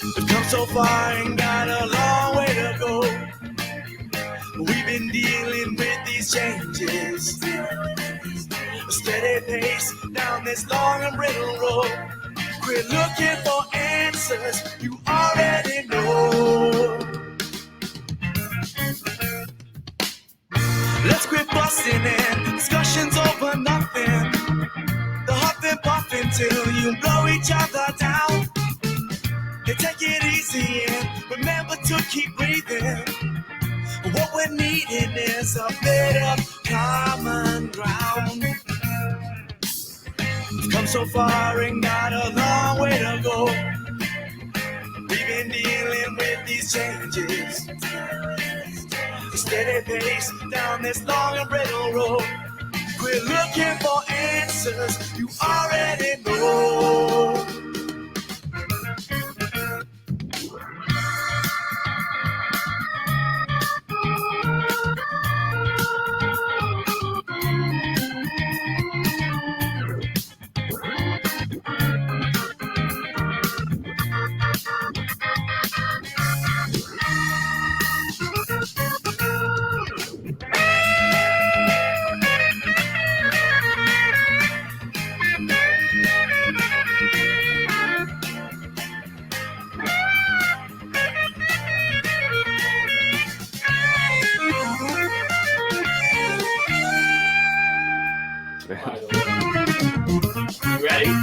We've come so far and got a long way to go. We've been dealing with these changes. A steady pace down this long and brittle road. We're looking for answers you already know. Let's quit busting in, discussions over nothing. The huff and puff until you blow each other down. Hey, take it easy and remember to keep breathing. What we're needing is a bit of common ground. We've come so far and got a long way to go. We've been dealing with these changes. A steady pace down this long and brittle road. We're looking for answers you already know.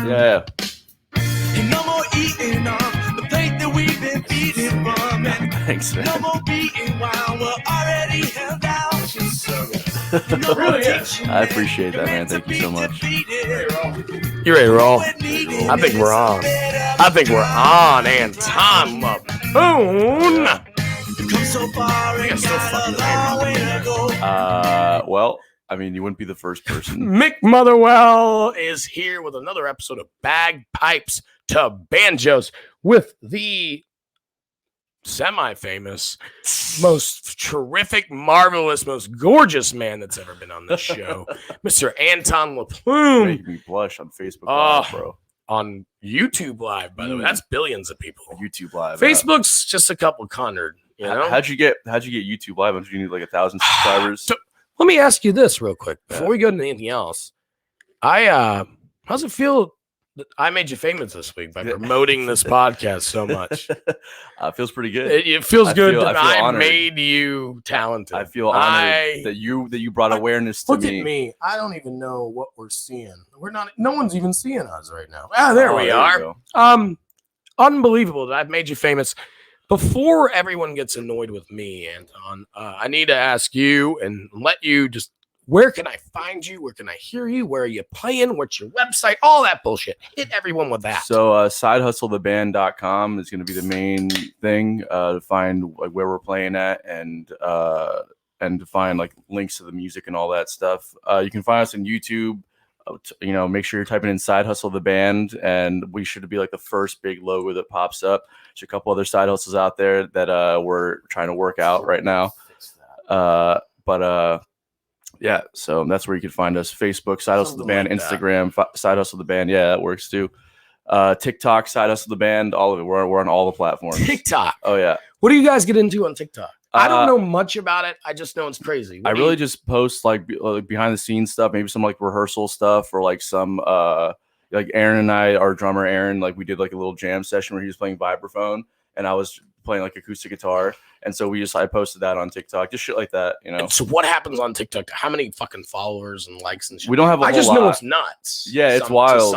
Yeah. And no more eating off the plate that we've been feeding from. And Thanks, man. no more beating while we're already held out. No Really more is. teaching I appreciate that, man. Thank you so much. You ready to roll? I think we're on. I think we're on, Anton Laplume. Come so far and got a long way to go. Well, I mean, you wouldn't be the first person. Mick Motherwell is here with another episode of Bagpipes to Banjos with the semi-famous, most terrific, marvelous, most gorgeous man that's ever been on this show, Mr. Anton Laplume. Make me blush on Facebook Live, bro. On YouTube Live, by the way. That's billions of people. YouTube Live. Facebook's just a couple hundred. You know? How'd you get YouTube Live? Don't you need like 1,000 subscribers? Let me ask you this real quick before we go into anything else. How's it feel that I made you famous this week by promoting this podcast so much? Feels pretty good. It feels good that I honored. made you talented. I feel honored that you brought awareness to Look me. at me. I don't even know what we're seeing. No one's even seeing us right now. There we are. Unbelievable that I've made you famous. Before everyone gets annoyed with me, Anton, I need to ask you and let you just, where can I find you? Where can I hear you? Where are you playing? What's your website? All that bullshit. Hit everyone with that. So sidehustletheband.com is going to be the main thing to find like where we're playing at and to find like links to the music and all that stuff. You can find us on YouTube. Make sure you're typing in Side Hustle the Band, and we should be like the first big logo that pops up. There's a couple other side hustles out there that we're trying to work out right now. Yeah, so that's where you can find us. Facebook, Side Hustle the Band, Instagram, Side Hustle the Band. Yeah, that works too. TikTok, Side Hustle the Band, all of it. We're on all the platforms. TikTok. Oh yeah. What do you guys get into on TikTok? I don't know much about it. I just know it's crazy. I really just post like behind the scenes stuff, maybe some like rehearsal stuff or like some like Aaron and I, our drummer Aaron, like we did like a little jam session where he was playing vibraphone and I was playing like acoustic guitar. And so I posted that on TikTok, just shit like that, you know. And so what happens on TikTok? How many fucking followers and likes and shit? We don't have a whole lot. I just know it's nuts. Yeah, it's wild.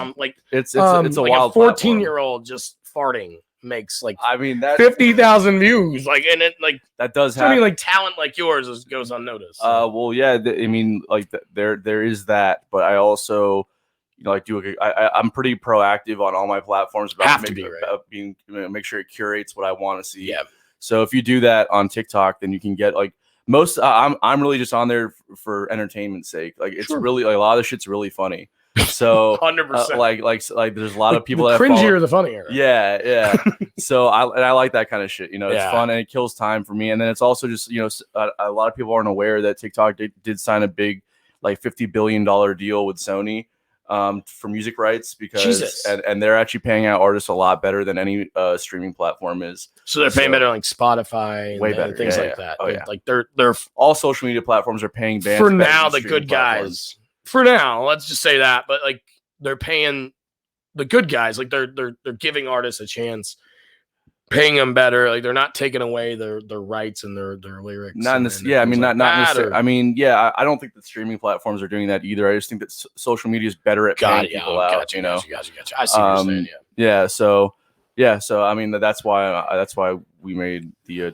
It's a like wild a 14-year-old just farting makes like 50,000 views. Like, and it like that does happen. happen. Like talent like yours goes unnoticed. Well, yeah. I mean, like there is that, but I also, like I'm pretty proactive on all my platforms about make sure it curates what I want to see. Yeah. So if you do that on TikTok, then you can get like most. I'm really just on there for entertainment's sake. Like it's really like a lot of the shit's really funny. So 100%. Like there's a lot of people the that cringier the funnier. Yeah. So I like that kind of shit. It's Yeah. fun and it kills time for me. And then it's also just a lot of people aren't aware that TikTok did sign a big like $50 billion deal with Sony. for music rights because Jesus. and they're actually paying out artists a lot better than any streaming platform is. So they're paying better like Spotify and, way better. and things like that. Oh, yeah. Like they're all social media platforms are paying bands for better now than the streaming good platforms. guys. For now, let's just say that, but like they're paying the good guys, like they're giving artists a chance, paying them better. Like they're not taking away their rights and their lyrics. Not in this, yeah. I mean, not necessarily. I mean, yeah. I don't think that streaming platforms are doing that either. I just think that social media is better at paying people out. Gotcha. I see what you're saying. Yeah. So I mean, that's why we made the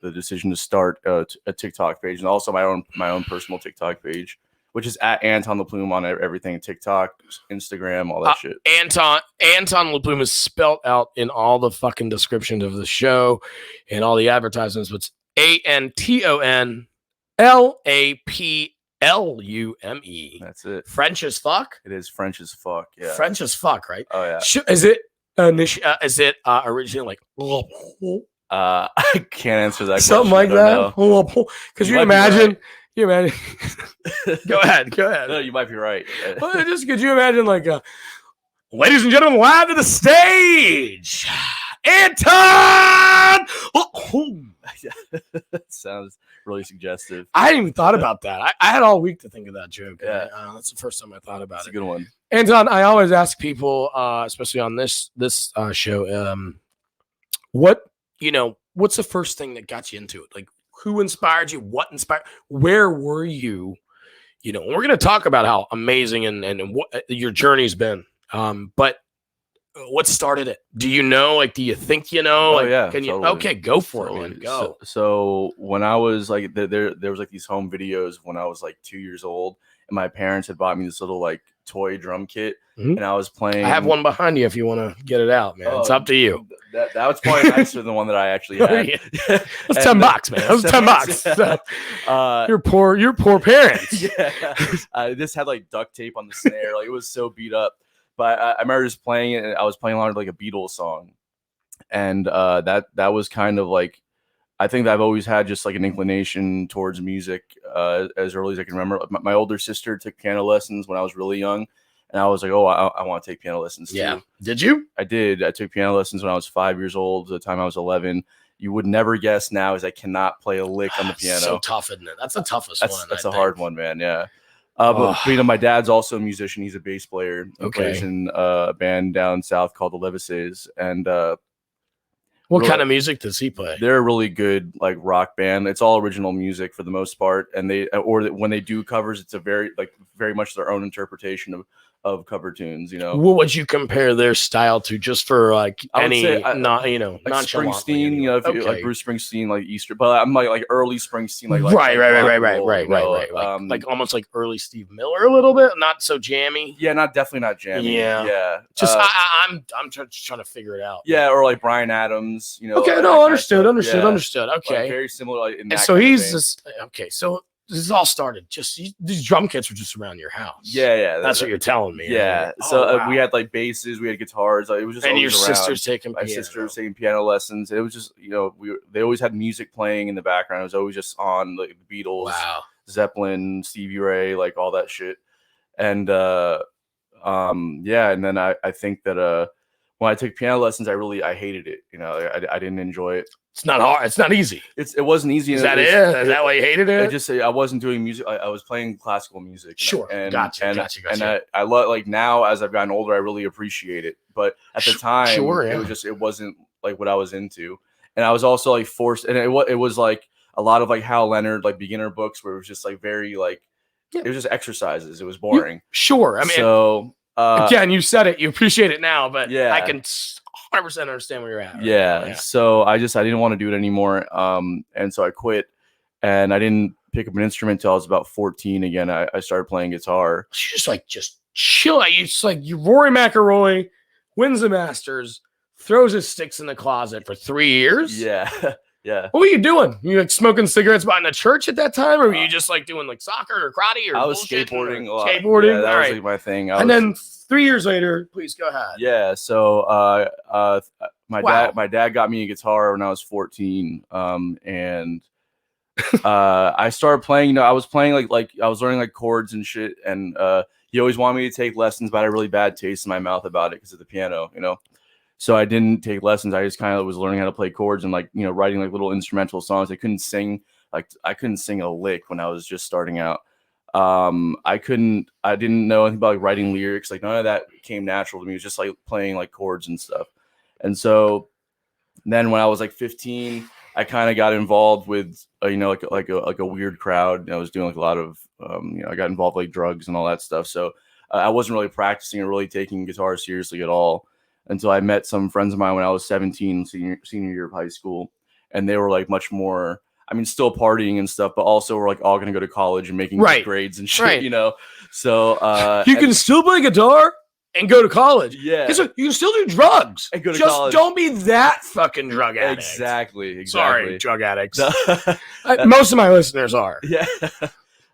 decision to start a TikTok page, and also my own personal TikTok page, which is at Anton Laplume on everything: TikTok, Instagram, all that shit. Anton Laplume is spelt out in all the fucking descriptions of the show and all the advertisements. But it's ANTON LAPLUME. That's it. French as fuck. It is French as fuck. Yeah. French as fuck, right? Oh yeah. Is it originally like? I can't answer that. Something like that. Because you imagine. You imagine? Go ahead. No, you might be right. Well, just could you imagine, like, ladies and gentlemen, live to the stage, Anton. Sounds really suggestive. I hadn't even thought about that. I had all week to think of that joke. Yeah, that's the first time I thought about it. It's a good one. Anton, I always ask people, especially on this show, what's the first thing that got you into it? Like, who inspired you? What inspired? Where were you? We're going to talk about how amazing and what your journey's been. But what started it? Do you know? Like, do you think you know? Oh, yeah. Can you? Totally. Okay, go for it, man. Go. So when I was like, there was like these home videos when I was like 2 years old, and my parents had bought me this little like toy drum kit, and I was playing. I have one behind you if you want to get it out, man. It's up to you. That was probably nicer than the one that I actually had. That's $10, man. That was $10. Yeah. Your poor parents. Yeah. This had like duct tape on the snare. Like it was so beat up. But I remember just playing it, and I was playing along with like a Beatles song, and that was kind of like, I think that I've always had just like an inclination towards music as early as I can remember. My older sister took piano lessons when I was really young, and I was like, oh, I want to take piano lessons too. Yeah. Did you? I did. I took piano lessons when I was 5 years old. At the time I was 11. You would never guess now is I cannot play a lick on the piano. So tough, isn't it? That's the toughest one. That's a hard one, man. Yeah. But my dad's also a musician. He's a bass player. He plays in a band down south called the Levises. And what kind of music does he play? They're a really good like rock band. It's all original music for the most part. And when they do covers, it's a very much their own interpretation of cover tunes. What would you compare their style to, just for like nonchalant? Springsteen, if you, like Bruce Springsteen, like Easter, but I'm like early Springsteen, like right. Like almost like early Steve Miller a little bit, not so jammy. Yeah, definitely not jammy. Yeah. Just I'm just trying to figure it out. Yeah, or like Bryan Adams. Okay, no, understood. Okay, like very similar. Like, in that so he's just okay. So this is all started. These drum kits were just around your house. Yeah. That's what you're telling me. Yeah. Right? So we had like basses, we had guitars. It was just and your around. sister's taking my sister was taking piano lessons. It was just they always had music playing in the background. It was always just on like the Beatles, Zeppelin, Stevie Ray, like all that shit. And and then I think that when I took piano lessons, I hated it. I didn't enjoy it. It's not hard. It's not easy. It wasn't easy. Is that it? Is that why you hated it? I wasn't doing music. I was playing classical music. Sure. Gotcha. And I love, like, now as I've gotten older, I really appreciate it. But at the time, it wasn't like what I was into. And I was also like forced, and it was like a lot of like Hal Leonard, like beginner books where it was just like very like, it was just exercises. It was boring. Sure. I mean, so again, you said it, you appreciate it now, but I can 100% understand where you're at. Yeah. So I didn't want to do it anymore. And so I quit, and I didn't pick up an instrument until I was about 14 again. I started playing guitar. You just chill. You Rory McIlroy wins the Masters, throws his sticks in the closet for 3 years. Yeah. Yeah. What were you doing? You like smoking cigarettes behind the church at that time, or were you just like doing like soccer or karate or I was skateboarding a lot. Skateboarding. Yeah, that was like my thing. Then 3 years later, please go ahead. Yeah. So my dad got me a guitar when I was 14. And I started playing. I was playing like I was learning like chords and shit. And he always wanted me to take lessons, but I had a really bad taste in my mouth about it because of the piano, So I didn't take lessons. I just kind of was learning how to play chords and like, writing like little instrumental songs. I couldn't sing a lick when I was just starting out. I didn't know anything about like writing lyrics. Like none of that came natural to me. It was just like playing like chords and stuff. And so then when I was like 15, I kind of got involved with, like a weird crowd. I was doing like a lot of, I got involved with like drugs and all that stuff. So I wasn't really practicing or really taking guitar seriously at all until I met some friends of mine when I was 17, senior year of high school. And they were like much more, still partying and stuff, but also we're like all going to go to college and making good grades and shit, So you can still play guitar and go to college. Yeah. You can still do drugs. And go to Just college. don't be that fucking drug addict. Exactly. Sorry, drug addicts. Most of my listeners are. Yeah.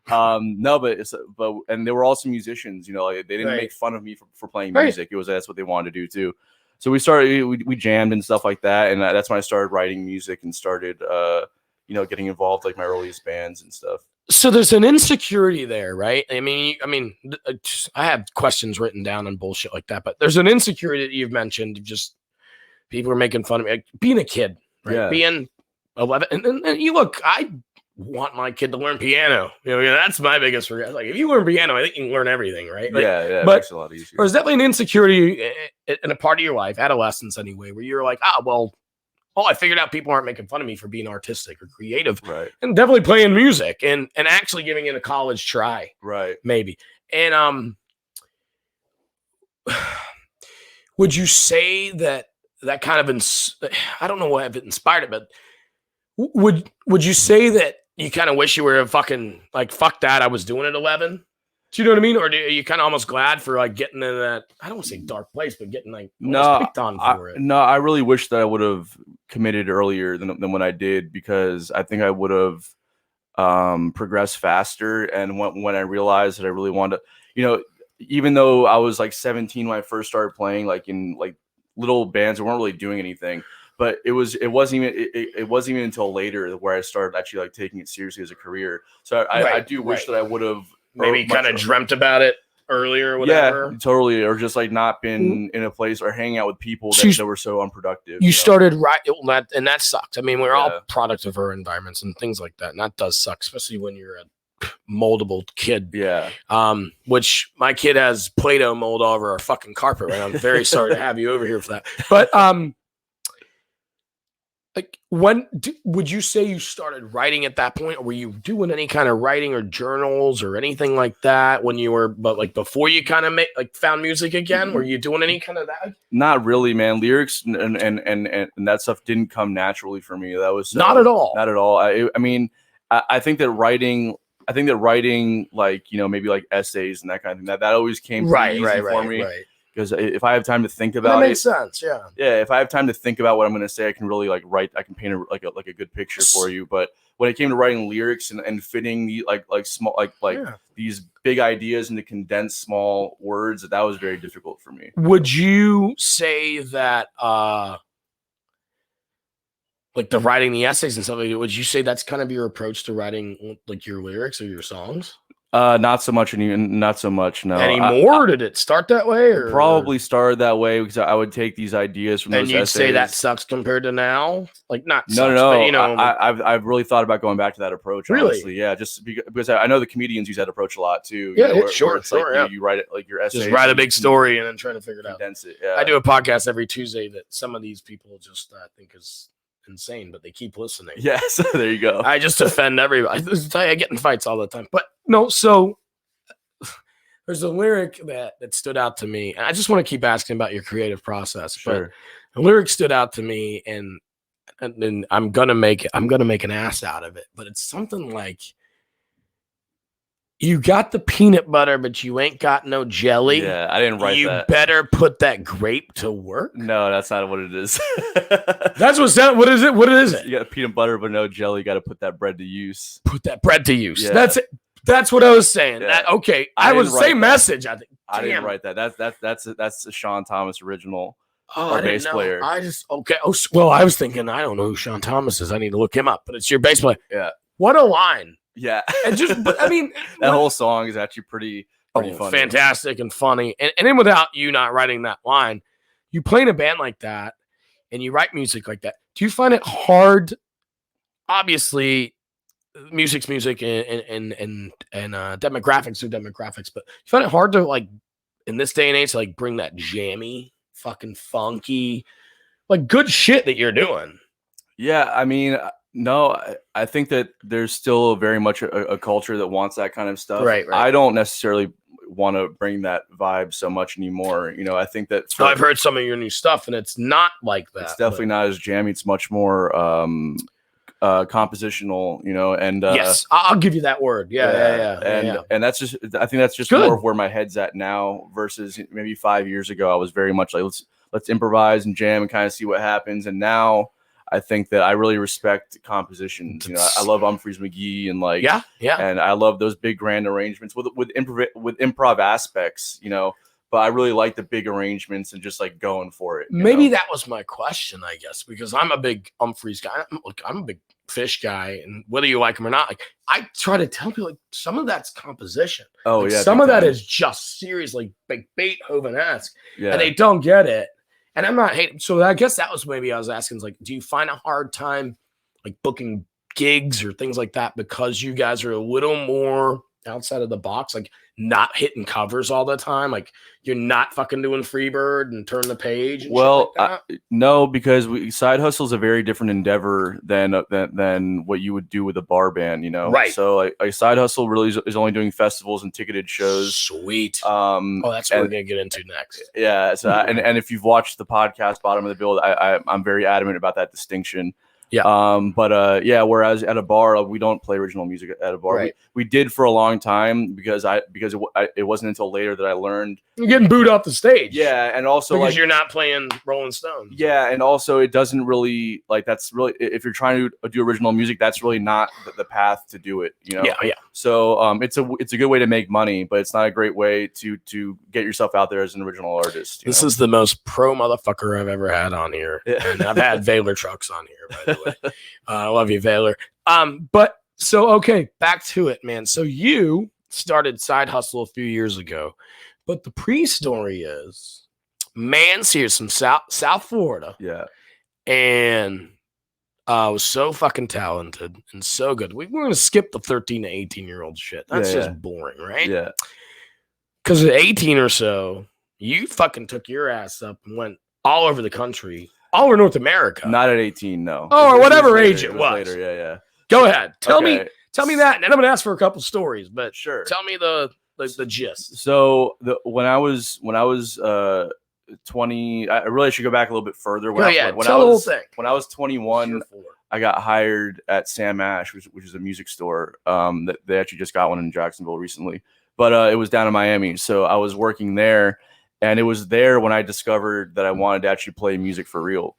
No, and they were also musicians, like they didn't make fun of me for playing music. It was, that's what they wanted to do too. So we jammed and stuff like that. And that's when I started writing music and started, getting involved like my earliest bands and stuff. So there's an insecurity there, right? I have questions written down and bullshit like that, but there's an insecurity that you've mentioned. Just people are making fun of me, like being a kid, right? Yeah. Being 11, and you look, I want my kid to learn piano. That's my biggest regret. Like if you learn piano, I think you can learn everything, right? Like, it makes it a lot easier. There's definitely an insecurity in a part of your life, adolescence anyway, where you're like, I figured out people aren't making fun of me for being artistic or creative, right? And definitely playing music and actually giving it a college try, right? Maybe. And would you say that kind of I don't know what if it inspired it, but would you say that you kind of wish you were a fucking like fuck that I was doing it at 11? Do you know what I mean? Or are you kind of almost glad for like getting in that, I don't want to say dark place, but getting like picked on for it? No, I really wish that I would have committed earlier than when I did, because I think I would have progressed faster. And when I realized that I really wanted to, even though I was like 17 when I first started playing, like in like little bands that weren't really doing anything, but it wasn't even until later where I started actually like taking it seriously as a career. So I do wish that I would have maybe kind of dreamt about it earlier or whatever. Yeah, totally. Or just like not been in a place or hanging out with people that were so unproductive. You started right, and that sucks. We're all product of our environments and things like that. And that does suck, especially when you're a moldable kid. Yeah. Which my kid has Play-Doh mold all over our fucking carpet right now. I'm very sorry to have you over here for that. But like would you say you started writing at that point, or were you doing any kind of writing or journals or anything like that when you were, but like before you kind of found music again? Were you doing any kind of that? Not really, man. Lyrics and that stuff didn't come naturally for me. That was not at all. I think that writing like, maybe like essays and that kind of thing, that always came easy for me. Right. Because if I have time to think about it, makes sense. Yeah. Yeah. If I have time to think about what I'm going to say, I can really like write. I can paint a good picture for you. But when it came to writing lyrics and fitting the small these big ideas into condensed small words, that was very difficult for me. Would you say that like the writing the essays and stuff? Would you say that's kind of your approach to writing like your lyrics or your songs? Not so much, no. Anymore? Did it start that way? Or probably started that way because I would take these ideas from those essays. And you'd say that sucks compared to now? Like not no, sucks, no. But, I've really thought about going back to that approach. Really? Honestly, yeah. Just because I know the comedians use that approach a lot too. Yeah, sure. You write it like your essays. Just write a big story and then try to figure it out. Condense it. Yeah. I do a podcast every Tuesday that some of these people just think is insane, but they keep listening. Yes, there you go. I just offend everybody. I get in fights all the time, but no. So there's a lyric that stood out to me. And I just want to keep asking about your creative process. Sure. But the lyric stood out to me, and I'm gonna make an ass out of it. But it's something like, "You got the peanut butter, but you ain't got no jelly." Yeah, I didn't write that. You better put that grape to work. No, that's not what it is. That's what is it? What is it? You got peanut butter, but no jelly. Got to put that bread to use. Put that bread to use. Yeah. That's it. That's what I was saying. Yeah. I was the same message. I think. I didn't write that. That's a Sean Thomas original. Oh, our bass player. I just okay. Oh, well, I was thinking I don't know who Sean Thomas is. I need to look him up. But it's your bass player. Yeah. What a line. Yeah. And just, that whole song is actually pretty pretty funny. Fantastic and funny. And then without you not writing that line, you play in a band like that and you write music like that. Do you find it hard? Obviously, music's music and demographics are demographics, but you find it hard to, like, in this day and age, to, like, bring that jammy, fucking funky, like, good shit that you're doing. Yeah, I mean, no, I think that there's still very much a culture that wants that kind of stuff. Right. I don't necessarily want to bring that vibe so much anymore. You know, I think that I've heard some of your new stuff, and it's not like that. It's definitely not as jammy. It's much more compositional, you know, and yes, I'll give you that word. Yeah. And that's just, I think that's just Good. more of where my head's at now versus maybe 5 years ago. I was very much like, let's improvise and jam and kind of see what happens. And now I think that I really respect composition. You know, I love Humphreys McGee and like, yeah, and I love those big grand arrangements with improv aspects, you know. But I really like the big arrangements and just like going for it. Maybe that was my question, I guess, because I'm a big Humphreys guy. I'm a big Fish guy, and whether you like him or not, like, I try to tell people, like, some of that's composition. Oh, like, yeah, some of that time. Is just seriously like Beethoven-esque, yeah. And they don't get it. And I'm not hating. So I guess that was maybe I was asking, is like, do you find a hard time like booking gigs or things like that because you guys are a little more outside of the box, like not hitting covers all the time, like you're not fucking doing Freebird and Turn the Page and well shit like that? No, because side hustle is a very different endeavor than what you would do with a bar band, you know, right? So like a side hustle really is only doing festivals and ticketed shows. Sweet. That's what we're gonna get into next. Yeah. So and if you've watched the podcast Bottom of the Bill, I'm very adamant about that distinction. Yeah. Whereas at a bar, we don't play original music at a bar. Right. We did for a long time because it wasn't until later that I learned. You're getting booed off the stage. Yeah, and also because like, you're not playing Rolling Stones. Yeah, and also it doesn't really like that's really, if you're trying to do original music, that's really not the path to do it. You know. Yeah. So it's a good way to make money, but it's not a great way to get yourself out there as an original artist. This is the most pro motherfucker I've ever had on here, and I've had Vaylor Trucks on here, by the way. I love you, Vaylor. But so okay, back to it, man. So you started Side Hustle a few years ago, but the pre-story is man's here from South Florida. Yeah, and was so fucking talented and so good. We're going to skip the 13 to 18-year-old shit. That's just boring, right? Yeah. Because at 18 or so, you fucking took your ass up and went all over the country, all over North America. Not at 18, no. Oh, or whatever age it was. Later, yeah. Go ahead. Tell me that, and then I'm going to ask for a couple stories, but sure. Tell me the gist. So when I was 20, I really should go back a little bit further. Tell the whole thing. When I was 21, I got hired at Sam Ash, which is a music store. That they actually just got one in Jacksonville recently, but it was down in Miami. So I was working there, and it was there when I discovered that I wanted to actually play music for real.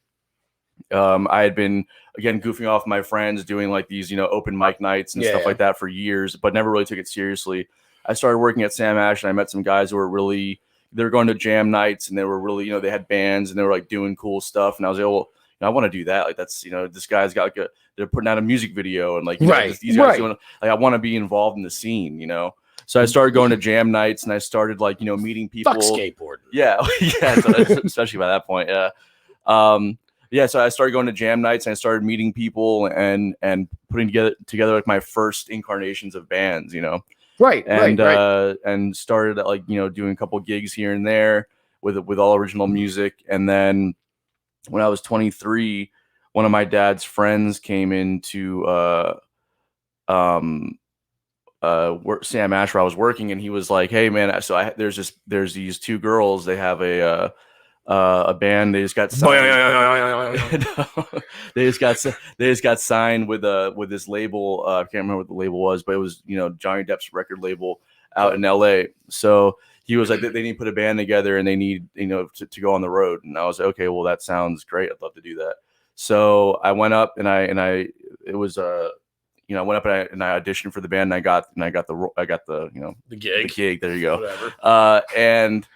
I had been, again, goofing off my friends, doing like these, open mic nights and stuff like that for years, but never really took it seriously. I started working at Sam Ash, and I met some guys who were really, they were going to jam nights, and they were really, they had bands, and they were like doing cool stuff. And I was like, well, I want to do that. Like, that's, this guy's got like they're putting out a music video, and like, these guys doing, like, I want to be involved in the scene, So I started going to jam nights, and I started like, meeting people. Fuck skateboarding. Yeah. Especially by that point. Yeah. So I started going to jam nights, and I started meeting people and putting together like my first incarnations of bands, Right. And started like, doing a couple gigs here and there with all original music. And then when I was 23, one of my dad's friends came into Sam Ash where I was working, and he was like, "Hey man, so there's these two girls. They have a band. They just got signed. They just got signed with this label. I can't remember what the label was, but it was Johnny Depp's record label out in LA. So he was like, they need to put a band together, and they need to go on the road. And I was like, okay, well that sounds great. I'd love to do that. So I went up and I went up and I auditioned for the band, and I got the gig. There you go. Whatever. And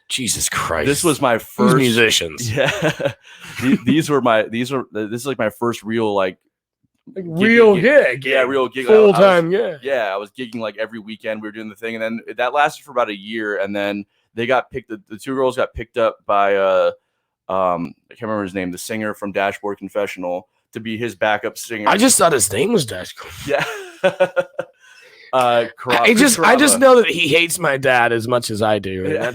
Jesus Christ, this was my first musicians. Yeah, this is like my first real like Like real gig. Yeah, real gig. Full time, yeah. Yeah, I was gigging like every weekend. We were doing the thing, and then that lasted for about a year, and then they got picked. The two girls got picked up by I can't remember his name, the singer from Dashboard Confessional, to be his backup singer. I just thought his name was Dashboard. Yeah. I just know that he hates my dad as much as I do. Yeah.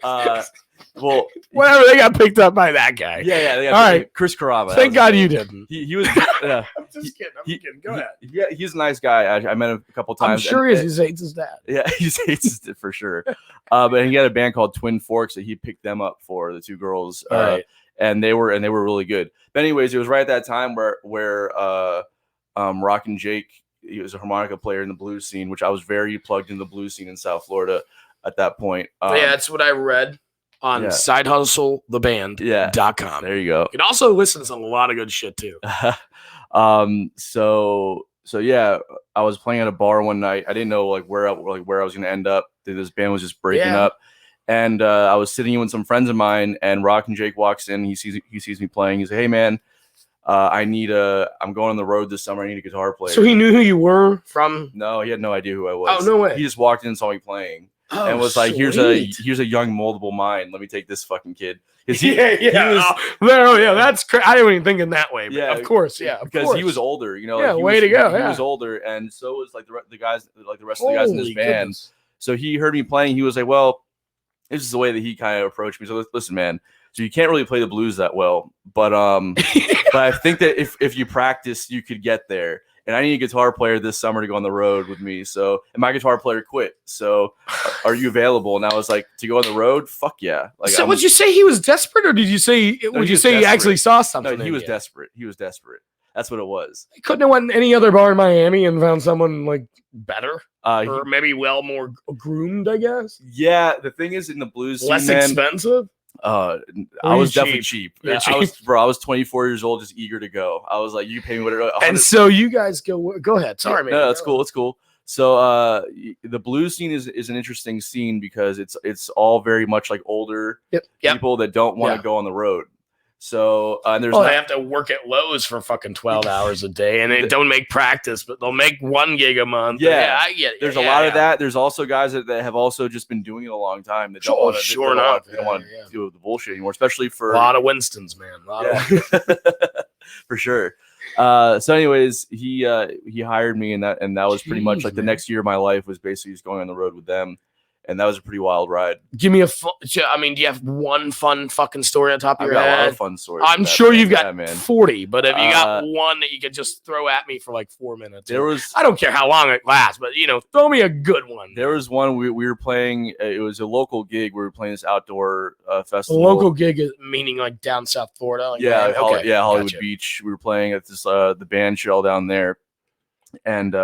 That's well, whatever, they got picked up by that guy. Yeah. They got all right, Chris Carava. Thank God you didn't. He was. I'm just kidding. Go ahead. Yeah, he's a nice guy. I met him a couple times. I'm sure he hates his dad. Yeah, he hates his dad for sure. But he had a band called Twin Forks that he picked them up for, the two girls. Right. And they were really good. But anyways, it was right at that time where Rock and Jake, he was a harmonica player in the blues scene, which I was very plugged in the blues scene in South Florida at that point. Yeah, that's what I read on sidehustletheband.com. There you go. You can also listen to a lot of good shit too. So yeah, I was playing at a bar one night. I didn't know where I was going to end up. This band was just breaking up. And I was sitting in with some friends of mine, and Rock and Jake walks in. He sees me playing. He's like, "Hey man, I'm going on the road this summer. I need a guitar player." So he knew who you were from? No, he had no idea who I was. Oh, no way. He just walked in and saw me playing. Oh, and was like, sweet. here's a young moldable mind. Let me take this fucking kid. That's crazy. I didn't even think in that way. But yeah, of course, because he was older. You know, yeah, way to go. He was older, and so was the guys, the rest of the guys in his band. Goodness. So he heard me playing. He was like, "Well, this is the way that he kind of approached me. So listen, man. So you can't really play the blues that well, but but I think that if you practice, you could get there. And I need a guitar player this summer to go on the road with me. So, and my guitar player quit. So, are you available?" And I was like, "To go on the road? Fuck yeah!" So, would you say he was desperate, or did you say? Would you say he actually saw something? No, he was desperate. He was desperate. That's what it was. He couldn't have went any other bar in Miami and found someone like better, or maybe more groomed, I guess. Yeah, the thing is, in the blues, less expensive. I was definitely cheap. I was 24 years old, just eager to go. I was like, "You pay me whatever." And so you guys go ahead. Sorry, man. No, that's cool. It's cool. So the blues scene is an interesting scene because it's all very much like older people that don't want to go on the road. So and there's they have to work at Lowe's for fucking 12 hours a day, and they don't make practice, but they'll make 1 gig a month. Yeah, I get it. There's a lot of that. There's also guys that have also just been doing it a long time that don't want to do the bullshit anymore, especially for a lot of Winstons, man. For sure. So anyways, he hired me, and that was pretty much like the next year of my life was basically just going on the road with them. And that was a pretty wild ride. Give me do you have one fun fucking story on top of your head? I've got a lot of fun stories. I'm sure you've got 40, but if you got one that you could just throw at me for like 4 minutes. I don't care how long it lasts, but throw me a good one. There was one we were playing. It was a local gig. We were playing this outdoor festival. A local gig is meaning like down South Florida. Like Hollywood Beach. We were playing at this the band shell down there, and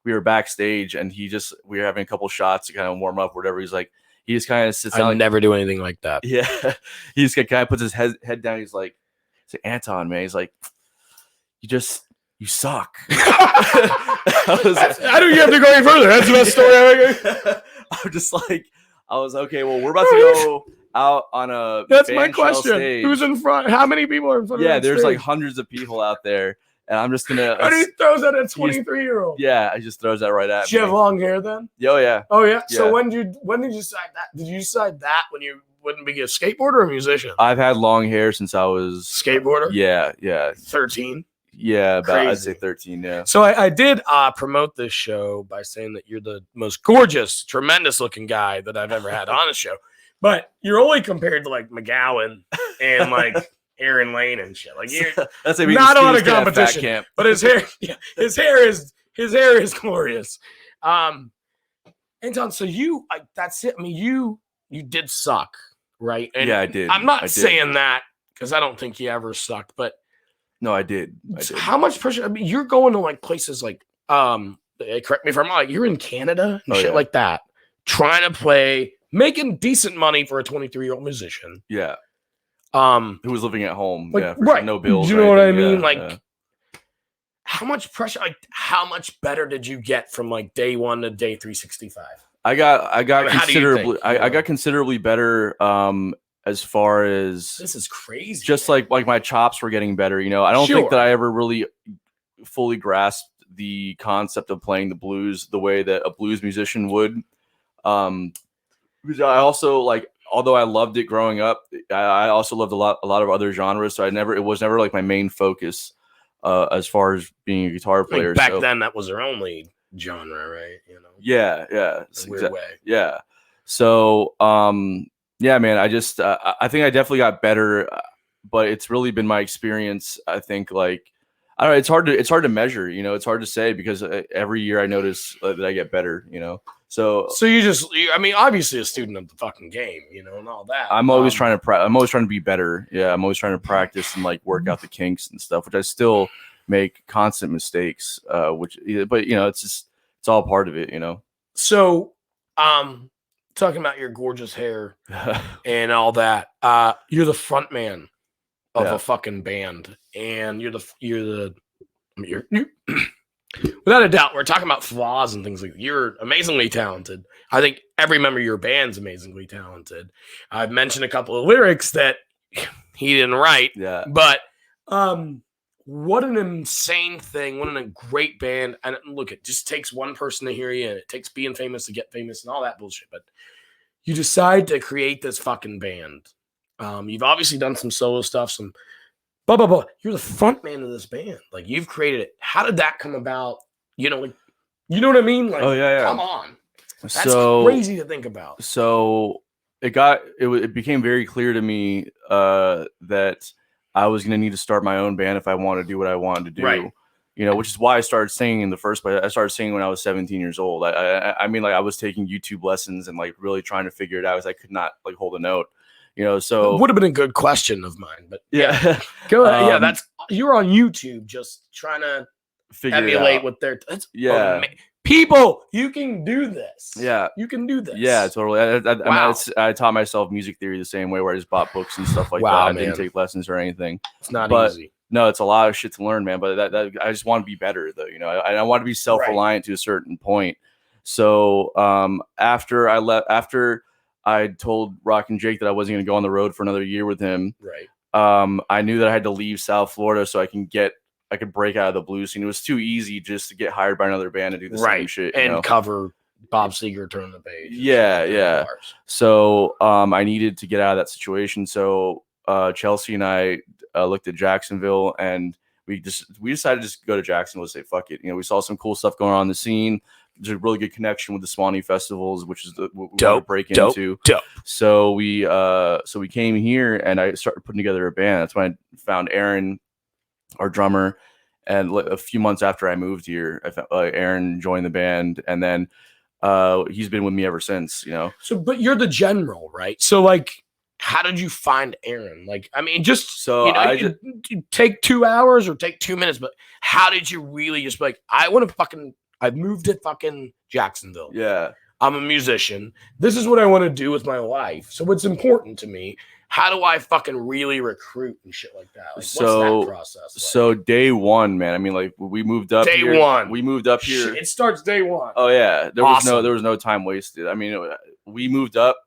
we were backstage, and we were having a couple shots to kind of warm up, whatever. He just kind of sits down. I never do anything like that. Yeah. He just kind of puts his head down. He's like, Anton, man. He's like, you suck. I don't have to go any further. That's the best story ever. I'm just like, I was okay. Well, we're about to go out on a. That's my question. Stage. Who's in front? How many people are in front? Yeah, there's like hundreds of people out there. And I'm just gonna. And he throws at a 23-year-old. Yeah, he just throws that right at me. Did you have long hair then? Oh yeah. Oh yeah. So when did you decide that? Did you decide that when you wouldn't be a skateboarder or a musician? I've had long hair since I was skateboarder. Yeah. 13. Yeah, I'd say 13. Yeah. So I did promote this show by saying that you're the most gorgeous, tremendous looking guy that I've ever had on the show, but you're only compared to like McGowan and like. Aaron Lane and shit. Like that's not on a competition, but his hair is glorious. Anton, so that's it. I mean, you did suck, right? And yeah, I did. I'm not saying that because I don't think you ever sucked, but no, I did. How much pressure? I mean, you're going to like places like correct me if I'm wrong. You're in Canada and shit like that, trying to play, making decent money for a 23-year-old musician. Yeah. Who was living at home, right? No bills. Do you know what I mean? How much pressure? Like, how much better did you get from like day 1 to day 365? I got considerably. I got considerably better as far as this is crazy. Just like my chops were getting better. You know, I don't think that I ever really fully grasped the concept of playing the blues the way that a blues musician would. Because I also like, although I loved it growing up, I also loved a lot of other genres. So it was never like my main focus as far as being a guitar player. Back then, that was their only genre, right? You know. Yeah. In a weird way. Yeah. So, yeah, man, I just I think I definitely got better, but it's really been my experience. I think like I don't know. It's hard to measure. You know, it's hard to say because every year I notice that I get better. You know. So I mean, obviously a student of the fucking game, you know, and all that. I'm always trying to be better. Yeah, I'm always trying to practice and like work out the kinks and stuff, which I still make constant mistakes. But you know, it's all part of it, you know. So, talking about your gorgeous hair and all that, you're the front man of a fucking band, and you're without a doubt, we're talking about flaws and things like that. You're amazingly talented. I think every member of your band's amazingly talented. I've mentioned a couple of lyrics that he didn't write. Yeah. But what an insane thing. What a great band. And look, it just takes one person to hear you, and it takes being famous to get famous and all that bullshit. But you decide to create this fucking band. You've obviously done some solo stuff, some blah, blah, blah. You're the front man of this band. Like, you've created it. How did that come about? You know, like, you know what I mean? Like, oh, yeah. Come on. That's crazy to think about. So it became very clear to me that I was going to need to start my own band if I wanted to do what I wanted to do. Right. You know, which is why I started singing in the first place. I started singing when I was 17 years old. I mean, like, I was taking YouTube lessons and like really trying to figure it out because I could not like hold a note. You know, so it would have been a good question of mine, but yeah. Go ahead. Yeah, you're on YouTube just trying to emulate what they're. People, you can do this. Yeah, you can do this. Yeah, totally. I taught myself music theory the same way, where I just bought books and stuff like that. I didn't take lessons or anything. It's not easy. No, it's a lot of shit to learn, man. But I just want to be better, though. You know, I want to be self-reliant to a certain point. So after I told Rock and Jake that I wasn't going to go on the road for another year with him. Right. I knew that I had to leave South Florida so I could break out of the blues scene. It was too easy just to get hired by another band and do the same shit. And cover Bob Seger, Turn the Page. Yeah. So I needed to get out of that situation. So Chelsea and I looked at Jacksonville, and we decided to just go to Jacksonville and say, fuck it. You know, we saw some cool stuff going on in the scene. There's a really good connection with the Swanee festivals, which is what we want to break into. So we came here, and I started putting together a band. That's when I found Aaron, our drummer, and a few months after I moved here, I found, Aaron joined the band, and then he's been with me ever since. You know. So, but you're the general, right? So, like, how did you find Aaron? Like, I mean, just so you know, you take 2 hours or take 2 minutes, but how did you really just be like, I've moved to fucking Jacksonville. Yeah. I'm a musician. This is what I want to do with my life. So it's important to me. How do I fucking really recruit and shit like that? Like, what's that process like? So day one, man. I mean, like, we moved up day here. One. We moved up here. It starts day one. Oh yeah. There was no time wasted. I mean, we moved up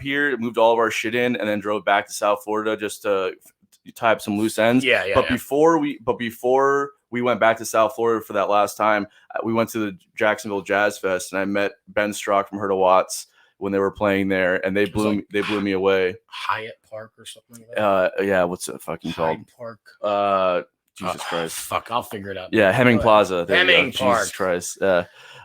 here, moved all of our shit in, and then drove back to South Florida just to tie up some loose ends. But before we went back to South Florida for that last time, we went to the Jacksonville Jazz Fest, and I met Ben Strock from Herta Watts when they were playing there, and they blew me away. Hyatt Park or something like that. Yeah, what's it fucking called? Park. Jesus Christ. Fuck, I'll figure it out. Yeah, Hemming Plaza. Hemming Park. Jesus Christ.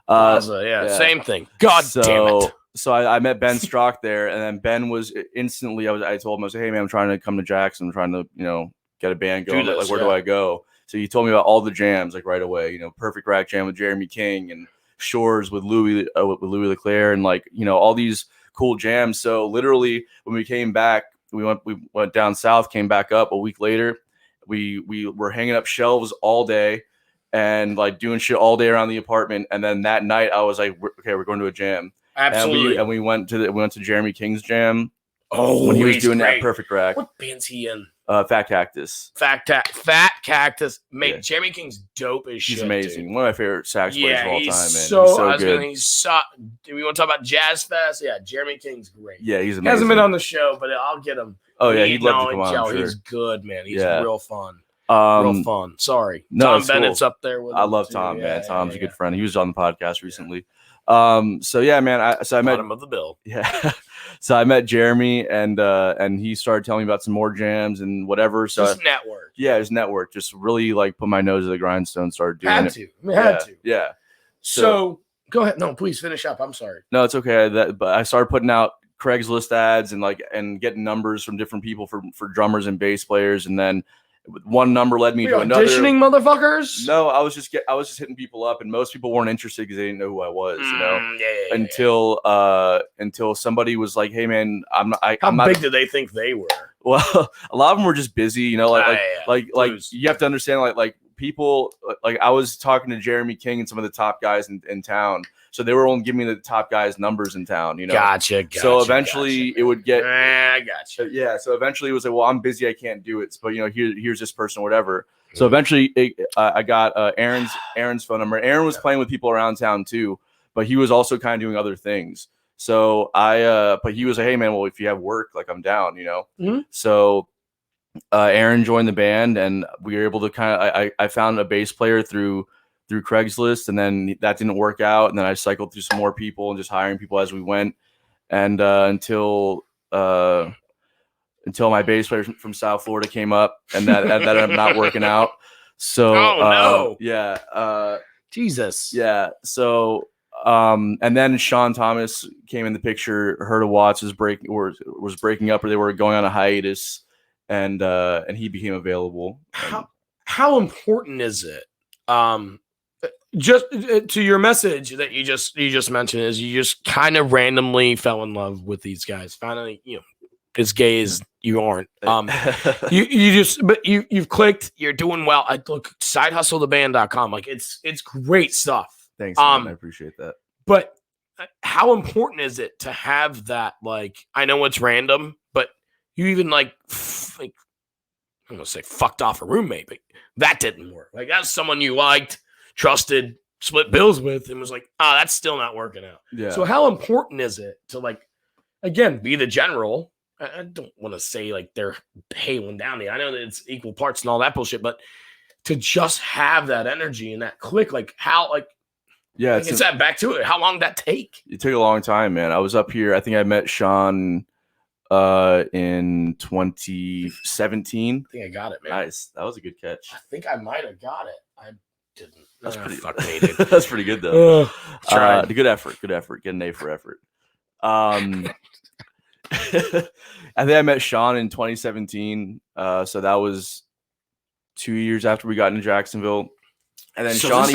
Plaza, yeah, same thing. God damn it. So I met Ben Strock there, and then Ben was instantly. I told him, I was like, "Hey man, I'm trying to come to Jackson. I'm trying to get a band going. Like, where do I go?" So he told me about all the jams like right away. You know, Perfect Rack Jam with Jeremy King, and Shores with Louis Leclerc, and like all these cool jams. So literally, when we came back, we went down south, came back up a week later. We were hanging up shelves all day and like doing shit all day around the apartment. And then that night, I was like, "Okay, we're going to a jam." Absolutely. And we went to Jeremy King's jam. Oh, when he was doing that Perfect Rack. What band's he in? Fat Cactus. Fat Cactus. Mate, yeah. Jeremy King's dope as shit. He's amazing. Dude. One of my favorite sax players of all time, man. So good. Do we want to talk about Jazz Fest? Yeah, Jeremy King's great. Yeah, he's amazing. He hasn't been on the show, but I'll get him. Oh, yeah, he'd love to come on. Sure. He's good, man. He's real fun. Real fun. Sorry. No, Tom Bennett's up there with him. I love Tom, man. Tom's a good friend. He was on the podcast recently. So yeah, man. I met bottom of the bill. Yeah. So I met Jeremy, and he started telling me about some more jams and whatever. So his network. Yeah, his network. Just really like put my nose to the grindstone. Started doing it. Had to. Yeah. So go ahead. No, please finish up. I'm sorry. No, it's okay. But I started putting out Craigslist ads and getting numbers from different people for drummers and bass players, and then one number led me to another. Auditioning motherfuckers? No, I was just hitting people up, and most people weren't interested because they didn't know who I was. Until somebody was like, "Hey, man, How big did they think they were?" Well, a lot of them were just busy. Like you have to understand, like people. Like I was talking to Jeremy King and some of the top guys in town. So they were only giving me the top guys' numbers in town, Gotcha. So eventually it would get. I gotcha. Yeah. So eventually it was like, well, I'm busy, I can't do it. But here's this person, or whatever. So eventually I got Aaron's phone number. Aaron was playing with people around town too, but he was also kind of doing other things. So but he was like, hey man, well if you have work, like I'm down, Mm-hmm. So Aaron joined the band, and we were able to I found a bass player through Craigslist, and then that didn't work out. And then I cycled through some more people and just hiring people as we went. And until my bass player from South Florida came up, and that ended up not working out. So, no. Yeah. Jesus. Yeah. So, and then Sean Thomas came in the picture. Heard of Watts was breaking up, or they were going on a hiatus, and he became available. How important is it? Just to your message that you just mentioned is you just kind of randomly fell in love with these guys. Finally, as gay as you aren't. You've clicked. You're doing well. I look sidehustletheband.com. Like it's great stuff. Thanks, man. I appreciate that. But how important is it to have that? Like I know it's random, but you even like I'm gonna say fucked off a roommate, but that didn't work. Like that's someone you liked, trusted, split bills with, and was like, that's still not working out. Yeah. So how important is it to again, be the general? I don't want to say like they're hailing down I know that it's equal parts and all that bullshit, but to just have that energy and that click, it's that back to it. How long did that take? It took a long time, man. I was up here. I think I met Sean in 2017. I think I got it, man. Nice. That was a good catch. I think I might have got it. I didn't. That's pretty fuck me, dude. That's pretty good though. Good effort. Get an A for effort. I think I met Sean in 2017. So that was 2 years after we got into Jacksonville. And then Sean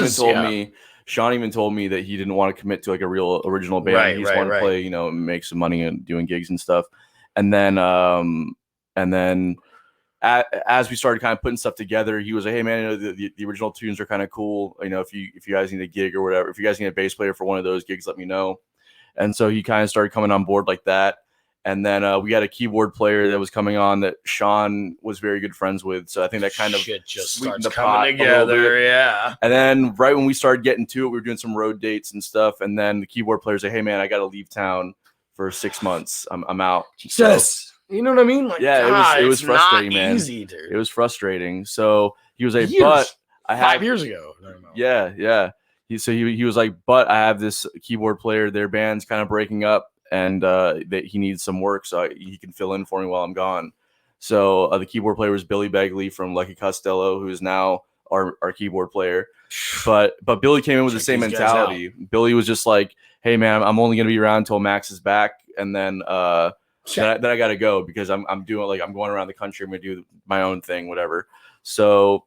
even told me that he didn't want to commit to like a real original band. Right, he just wanted to play, make some money and doing gigs and stuff. And then as we started kind of putting stuff together, he was like, hey man, the original tunes are kind of cool. If you guys need a gig or whatever, if you guys need a bass player for one of those gigs, let me know. And so he kind of started coming on board like that. And then we had a keyboard player that was coming on that Sean was very good friends with. So I think that kind of shit just starts coming together. Yeah. And then right when we started getting to it, we were doing some road dates and stuff. And then the keyboard player said, hey man, I got to leave town for 6 months. I'm out. Jesus. You know what I mean? Like, yeah, it was frustrating, man. Easy, dude. It was frustrating. So he was like, years. but I have 5 years ago. Yeah. He was like, but I have this keyboard player. Their band's kind of breaking up, and that he needs some work, so he can fill in for me while I'm gone. So the keyboard player was Billy Begley from Lucky Costello, who is now our keyboard player. But Billy came in with the same mentality. Billy was just like, hey man, I'm only gonna be around until Max is back, and then then I gotta go because I'm doing I'm going around the country. I'm gonna do my own thing, whatever. So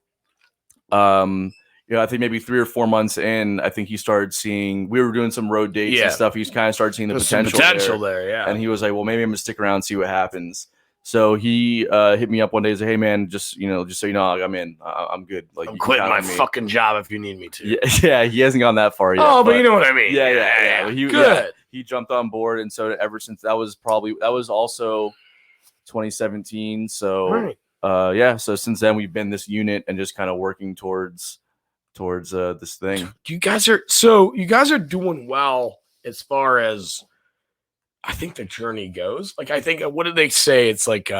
I think maybe 3 or 4 months in, I think he started seeing, we were doing some road dates and stuff. He's kind of started seeing the potential there. Yeah. And he was like, well, maybe I'm gonna stick around and see what happens. So he hit me up one day and said, hey man, just so you know, I'm in, I'm good. Like I'm quitting my fucking job if you need me to. Yeah, he hasn't gone that far yet. Oh, but you know what I mean. Yeah. Good. Yeah, he jumped on board, and so ever since that was also 2017. So right. So since then we've been this unit and just kind of working towards this thing. You guys are doing well as far as I think the journey goes. Like, I think, what did they say? It's like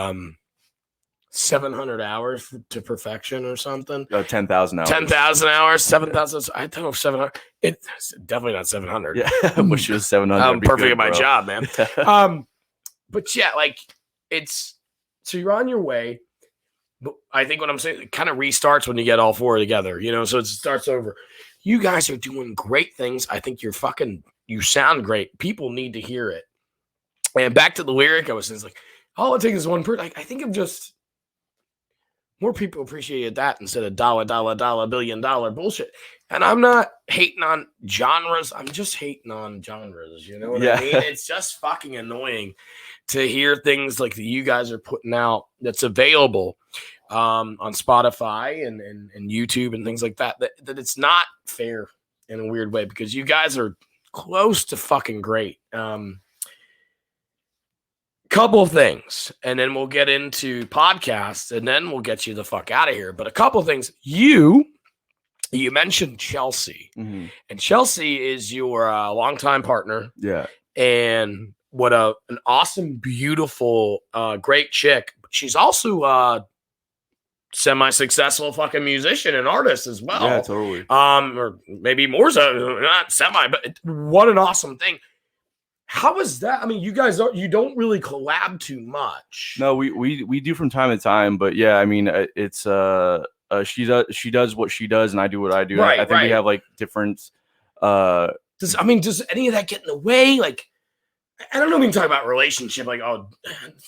700 hours to perfection or something. 10,000 hours. 10,000 hours, 7,000. I don't know if 700. It's definitely not 700. Yeah, I wish it was 700. I'm perfect at my job, man. But yeah, like so you're on your way. But I think what I'm saying, it kind of restarts when you get all four together, so it starts over. You guys are doing great things. I think you sound great. People need to hear it. And back to the lyric, I was saying, like, all it takes is one person. I think of just more people appreciated that instead of dollar, billion dollar bullshit. And I'm not hating on genres. I'm just hating on genres. You know what I mean? It's just fucking annoying to hear things like that you guys are putting out that's available on Spotify and YouTube and things like that, that it's not fair in a weird way, because you guys are close to fucking great. Couple of things, and then we'll get into podcasts, and then we'll get you the fuck out of here. But a couple of things. You mentioned Chelsea, and Chelsea is your longtime partner. Yeah. And what an awesome, beautiful, great chick. She's also semi-successful fucking musician and artist as well. Yeah, totally. Or maybe more so, not semi, but what an awesome thing. How is that? I mean, you guys you don't really collab too much. No, we do from time to time, but yeah, I mean, it's she does what she does and I do what I do. Right, I think we have like different does any of that get in the way? Like, I don't know if we can talk about relationship, like, oh,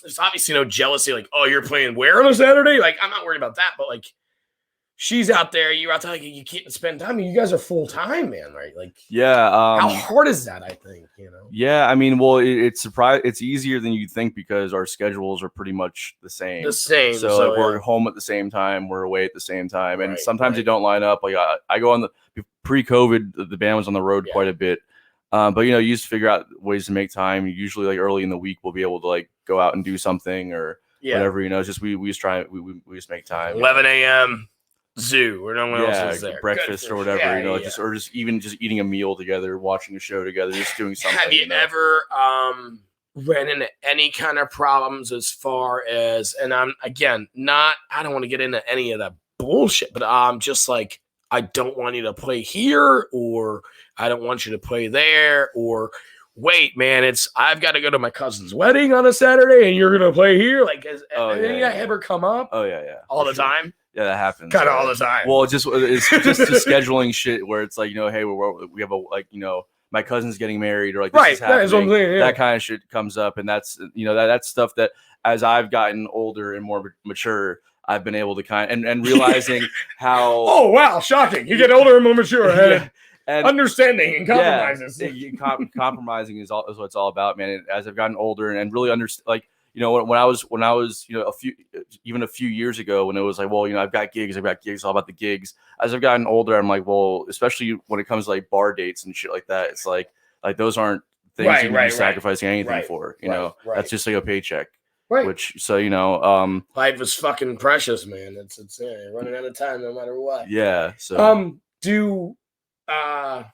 there's obviously no jealousy, like, oh, you're playing where on a Saturday? Like, I'm not worried about that, but like, she's out there, you're out there, like, you can't spend time. I mean, you guys are full time, man, right? Like, yeah. How hard is that? I think, Yeah, I mean, well, it's easier than you think because our schedules are pretty much the same. So like, we're home at the same time, we're away at the same time, and sometimes they don't line up. Like I go on the pre-COVID, the band was on the road quite a bit, but you just figure out ways to make time. Usually, like early in the week, we'll be able to like go out and do something or whatever. It's just we just try we just make time. 11 a.m. zoo or no one else is there. Breakfast or whatever, just eating a meal together, watching a show together, just doing something. Have you ever ran into any kind of problems as far as, and I don't want to get into any of that bullshit, but I'm just like, I don't want you to play here, or I don't want you to play there, or wait, man, I've got to go to my cousin's wedding on a Saturday and you're gonna play here. Like, has any of that ever come up? Oh yeah, all the time. Yeah, that happens. Kind of all the time. Well, it's just scheduling shit where it's like, hey, we have my cousin's getting married, or like this is happening. That's what I'm saying, that kind of shit comes up, and that's that's stuff that as I've gotten older and more mature, I've been able to and realizing how. Oh wow, shocking! You get older and more mature. And understanding and compromises. Compromising is what it's all about, man. And as I've gotten older and really understand, like, when I was a few years ago, when it was like, well, I've got gigs, all about the gigs. As I've gotten older, I'm like, well, especially when it comes to like bar dates and shit like that, it's like those aren't things you can be sacrificing anything for. That's just like a paycheck. Right. Which, so life is fucking precious, man. It's running out of time no matter what. Yeah. So I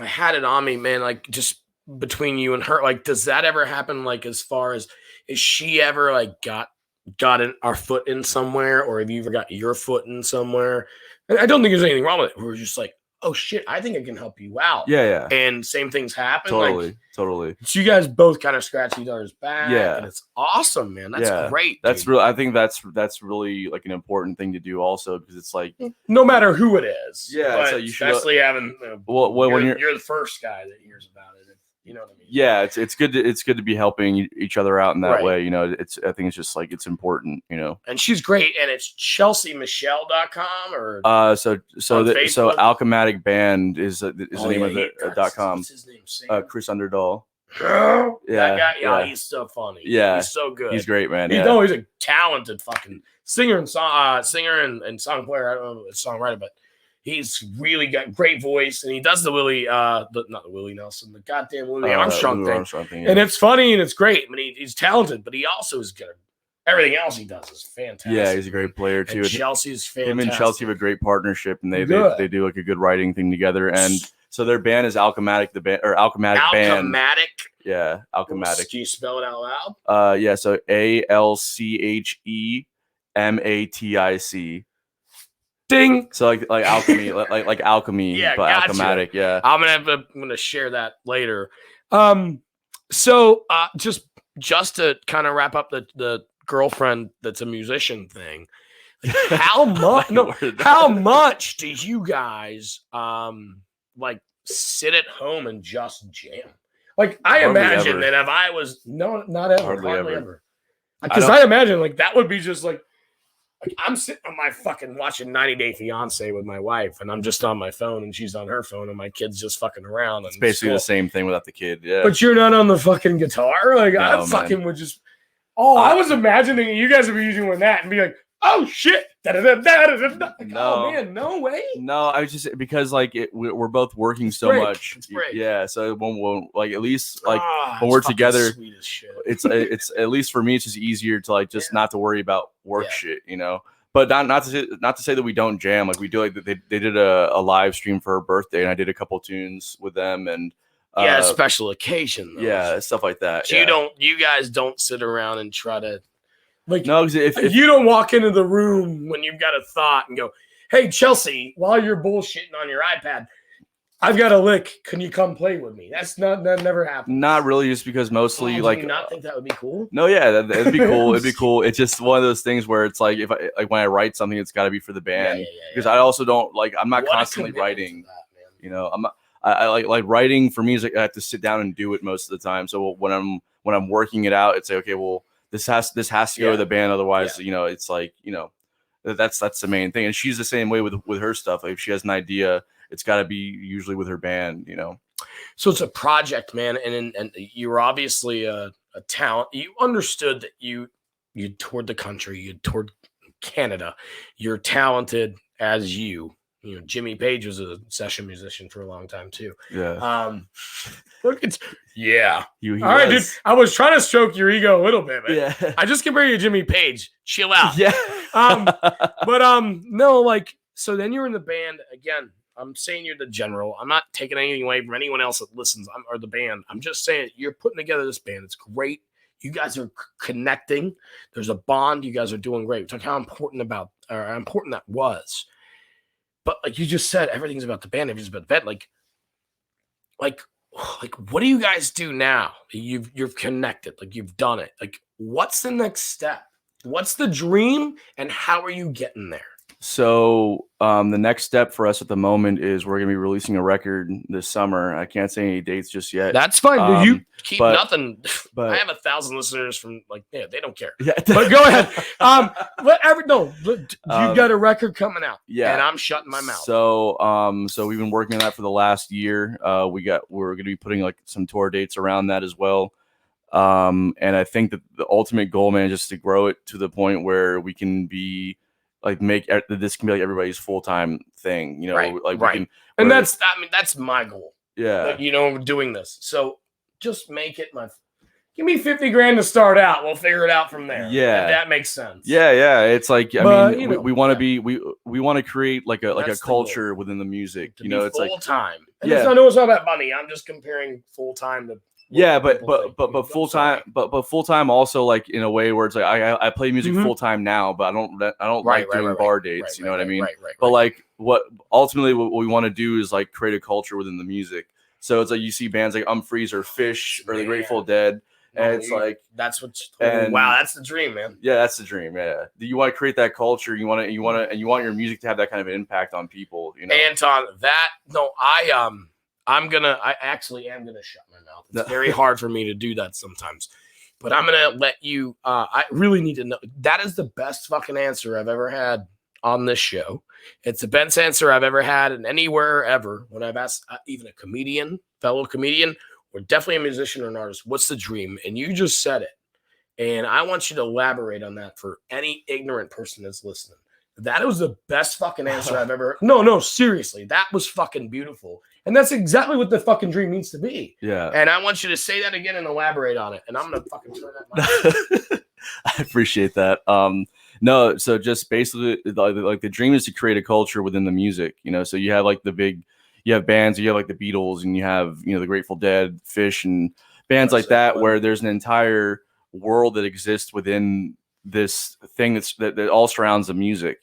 had it on me, man, like, just between you and her, like, does that ever happen? Like, as far as, is she ever like got our foot in somewhere, or have you ever got your foot in somewhere? And I don't think there's anything wrong with it. We're just like, oh shit, I think I can help you out. Yeah. And same things happen. Totally. So you guys both kind of scratch each other's back. Yeah. And it's awesome, man. That's great. That's real. I think that's really like an important thing to do also, because it's like, no matter who it is. Yeah. So you especially having, when you're the first guy that hears about it. You know what I mean? Yeah, it's good to be helping each other out in that way. I think it's just like, it's important, And she's great, and it's ChelseaMichelle.com or so Alchematic Band is the name of the .com. What's his name? Chris Underdahl. That guy, he's so funny. Yeah, he's so good. He's great, man. He's a talented fucking singer and song player. I don't know if it's songwriter, but he's really got great voice, and he does the Willie, not the Willie Nelson, the goddamn Willie Armstrong thing. Yeah. And it's funny and it's great. I mean, he's talented, but he also is got a everything else he does is fantastic. Yeah, he's a great player too. And Chelsea's fantastic. Him and Chelsea have a great partnership, and they do like a good writing thing together. And so their band is Alchematic, the band or Alchematic Band. Alchematic. Yeah, Alchematic. Can you spell it out loud? Yeah, so ALCHEMATIC. Ding. So like alchemy, like alchemy, Yeah, but gotcha. Alchematic. Yeah, I'm gonna share that later. So just to kind of wrap up the girlfriend that's a musician thing. Like how much? How much do you guys like sit at home and just jam? Like I Hardly imagine ever. that if I was not ever, Hardly hardly ever. ever. Because I imagine like that would be just like I'm sitting on my fucking watching 90 Day Fiance with my wife, and I'm just on my phone, and she's on her phone, and my kid's just fucking around. it's basically the same thing without the kid. Yeah, But you're not on the fucking guitar. Like I No, fucking would just. Oh, I was imagining you guys would be using that and be like, "Oh shit!" Like, No. Oh man, no way. No, I was just because like we're both working so break. much. It's break. Yeah, so it won't like at least like when it's we're fucking together, sweet as shit. it's at least for me it's just easier to like just not to worry about work shit, you know. But not to say that we don't jam. Like we do. Like they did a live stream for her birthday, and I did a couple tunes with them, and special occasion. Though. Yeah, stuff like that. So you guys don't sit around and try to like. No, because if you don't walk into the room when you've got a thought and go, "Hey Chelsea, while you're bullshitting on your iPad, I've got a lick. Can you come play with me?" That never happens. not really, just because mostly do like you not think that would be cool? No, yeah, it'd be cool. It'd be cool. It's just one of those things where it's like if I like when I write something, it's got to be for the band because I also don't like I'm not constantly writing. That, you know, I like writing for me is like I have to sit down and do it most of the time. So when I'm working it out, it's like okay, well this has to go to the band, otherwise you know it's like you know that's the main thing. And she's the same way with her stuff. Like if she has an idea, it's got to be usually with her band, you know. So it's a project, man, and you were obviously a talent. You understood that you toured the country, you toured Canada. You're talented as you. You know, Jimmy Page was a session musician for a long time too. Yeah. Look, it's All right, dude. I was trying to stroke your ego a little bit, man. Yeah. I just compared you to Jimmy Page. Chill out. Yeah. But no, like so. Then you're in the band again. I'm saying you're the general. I'm not taking anything away from anyone else that listens or the band. I'm just saying you're putting together this band. It's great. You guys are connecting. There's a bond. You guys are doing great. Talk how important that was. But like you just said, everything's about the band. Everything's about the band. Like, what do you guys do now? You've connected. Like you've done it. Like, what's the next step? What's the dream, and how are you getting there? So the next step for us at the moment is we're gonna be releasing a record this summer. I can't say any dates just yet. That's fine. You keep nothing. But I have 1,000 listeners from they don't care. Yeah. But go ahead. You got a record coming out. Yeah. And I'm shutting my mouth. So we've been working on that for the last year. We're gonna be putting like some tour dates around that as well. And I think that the ultimate goal, man, is just to grow it to the point where we can be like this can be like everybody's full-time thing, you know, we can, and that's my goal. Yeah. Like, doing this. So just make it give me $50,000 to start out. We'll figure it out from there. Yeah. That makes sense. Yeah. It's like, we want to be, we want to create like a culture within the music, to it's like full-time. And it's not about money. I'm just comparing full-time to but full time also like in a way where it's like I play music full time now, but I don't like doing bar dates. You know what I mean? But like what ultimately what we want to do is like create a culture within the music. So it's like you see bands like Umphreys or Fish or the Grateful Dead, and it's like that's wow, that's the dream, man. Yeah, that's the dream. Yeah, you want to create that culture. You want your music to have that kind of an impact on people. You know, Anton. I actually am gonna shut my mouth. It's very hard for me to do that sometimes, but I'm gonna let you. I really need to know. That is the best fucking answer I've ever had on this show. It's the best answer I've ever had and anywhere ever when I've asked even a fellow comedian, or definitely a musician or an artist, what's the dream? And you just said it, and I want you to elaborate on that for any ignorant person that's listening. That was the best fucking answer I've ever. No, seriously, that was fucking beautiful. And that's exactly what the fucking dream needs to be. Yeah. And I want you to say that again and elaborate on it. And I'm going to fucking turn that mic. I appreciate that. No, so just basically like the dream is to create a culture within the music, so you have like you have bands, you have like the Beatles, and you have, the Grateful Dead, Fish, and bands like that, where there's an entire world that exists within this thing that all surrounds the music.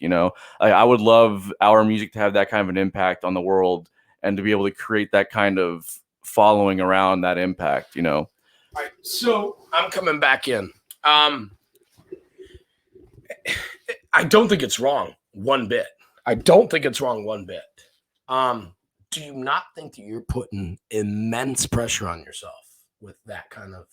I would love our music to have that kind of an impact on the world, and to be able to create that kind of following around that impact. All right, so I'm coming back in. I don't think it's wrong one bit. Do you not think that you're putting immense pressure on yourself with that kind of?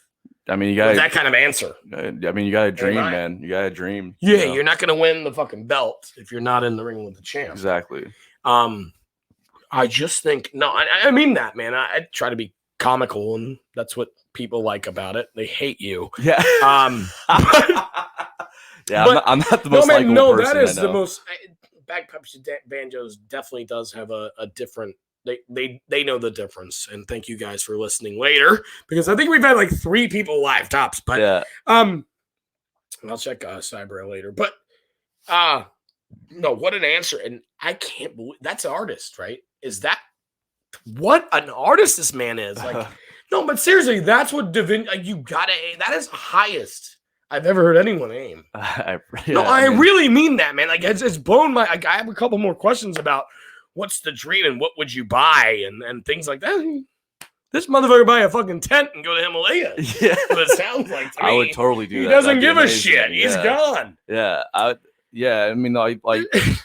I mean, you got that kind of answer. I mean, you got to dream, man. You got to dream. Yeah, you're not going to win the fucking belt if you're not in the ring with the champ. Exactly. I just think I mean that, man. I try to be comical, and that's what people like about it. They hate you. Yeah. Yeah, but, I'm not the most likable person. That is the most. Bagpipes and Banjos definitely does have a different. They know the difference, and thank you guys for listening later, because I think we've had like 3 people live tops. But yeah, I'll check Cyber later. But no, what an answer! And I can't believe that's an artist, right? Is that what an artist this man is? Like, no, but seriously, that's what you gotta. That is highest I've ever heard anyone aim. I really mean that, man. Like, it's blown my. I have a couple more questions about what's the dream and what would you buy and things like that. This motherfucker buy a fucking tent and go to Himalayas. Yeah, what it sounds like to me. I would totally do that. He doesn't give a shit. He's gone. Yeah, I mean, like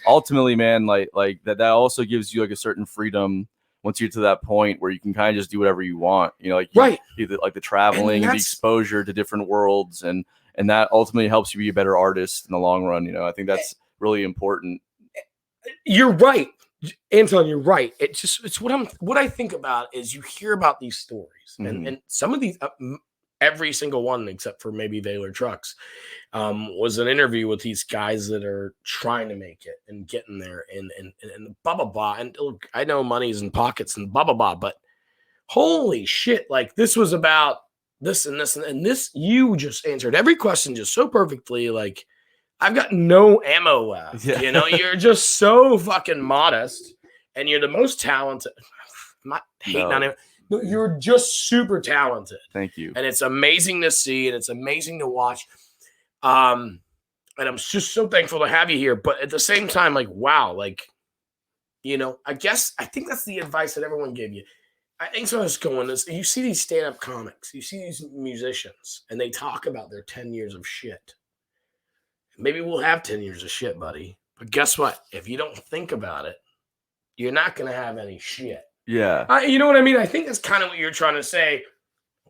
ultimately, man, like that also gives you like a certain freedom once you're to that point where you can kind of just do whatever you want. Right. Either like the traveling and the exposure to different worlds, and that ultimately helps you be a better artist in the long run. I think that's really important. You're right, Anton. You're right. It's what I think about is you hear about these stories, and some of these, every single one except for maybe Baylor Trucks, was an interview with these guys that are trying to make it and getting there, and blah blah blah. And look, I know money's in pockets and blah blah blah, but holy shit, like this was about this and this and this. You just answered every question just so perfectly. Like, I've got no ammo left. Yeah. You're just so fucking modest, and you're the most talented. I'm not hating on it. No, you're just super talented. Thank you. And it's amazing to see, and it's amazing to watch. And I'm just so thankful to have you here. But at the same time, like, wow, like, I think that's the advice that everyone gave you. I think so. I was going is you see these stand-up comics, you see these musicians, and they talk about their 10 years of shit. Maybe we'll have 10 years of shit, buddy. But guess what? If you don't think about it, you're not going to have any shit. Yeah. You know what I mean? I think that's kind of what you're trying to say.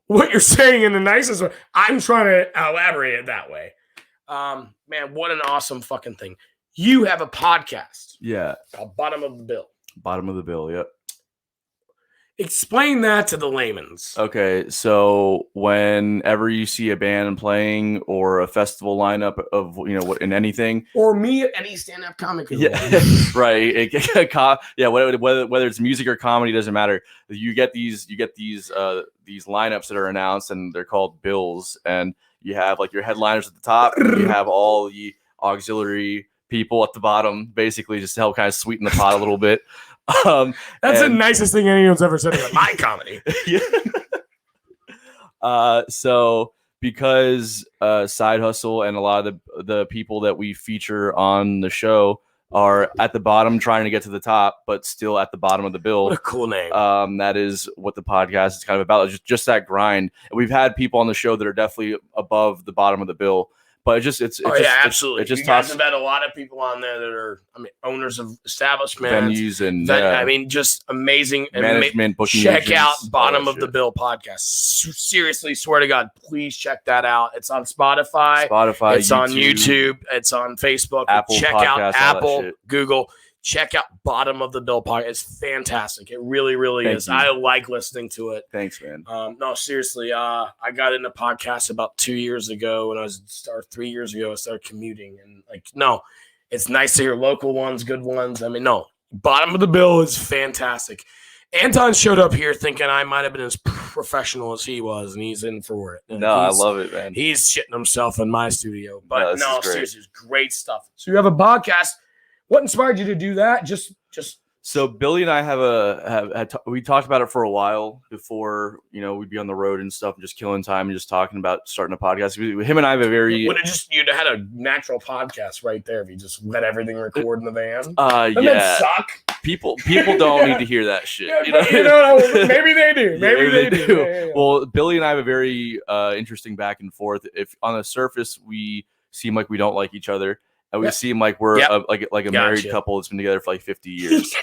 What you're saying in the nicest way. I'm trying to elaborate it that way. Man, what an awesome fucking thing. You have a podcast. Yeah. Called Bottom of the Bill. Bottom of the Bill, yep. Explain that to the layman's. Okay, so whenever you see a band playing or a festival lineup of in anything, or me at any stand-up comic, right? Whether it's music or comedy, doesn't matter. You get these lineups that are announced, and they're called bills, and you have like your headliners at the top, and you have all the auxiliary people at the bottom, basically just to help kind of sweeten the pot a little bit. That's the nicest thing anyone's ever said about my comedy. So because Side Hustle and a lot of the people that we feature on the show are at the bottom trying to get to the top, but still at the bottom of the bill. What a cool name. That is what the podcast is kind of about. It's just that grind. And we've had people on the show that are definitely above the bottom of the bill. But absolutely. You guys have had a lot of people on there that are, owners of establishments, venues, and just amazing management. Check out Bottom of the Bill podcast. Seriously, swear to God, please check that out. It's on Spotify. It's on YouTube. It's on Facebook. Apple. Check out Apple, Google. Check out Bottom of the Bill podcast. It's fantastic. It really, really is. I like listening to it. Thanks, man. No, seriously. I got into podcasts about 2 years ago when 3 years ago, I started commuting. And it's nice to hear local ones, good ones. Bottom of the Bill is fantastic. Anton showed up here thinking I might have been as professional as he was, and he's in for it. No, I love it, man. He's shitting himself in my studio. But no, seriously, it's great stuff. So you have a podcast. What inspired you to do that? Just So Billy and I we talked about it for a while before, we'd be on the road and stuff and just killing time and just talking about starting a podcast. Him and I have a very you'd had a natural podcast right there if you just let everything record in the van. Doesn't that suck? People don't need to hear that shit. Maybe they do. Maybe they do. Yeah. Well, Billy and I have a very interesting back and forth. If on the surface we seem like we don't like each other, and we seem like we're like a married couple that's been together for like 50 years.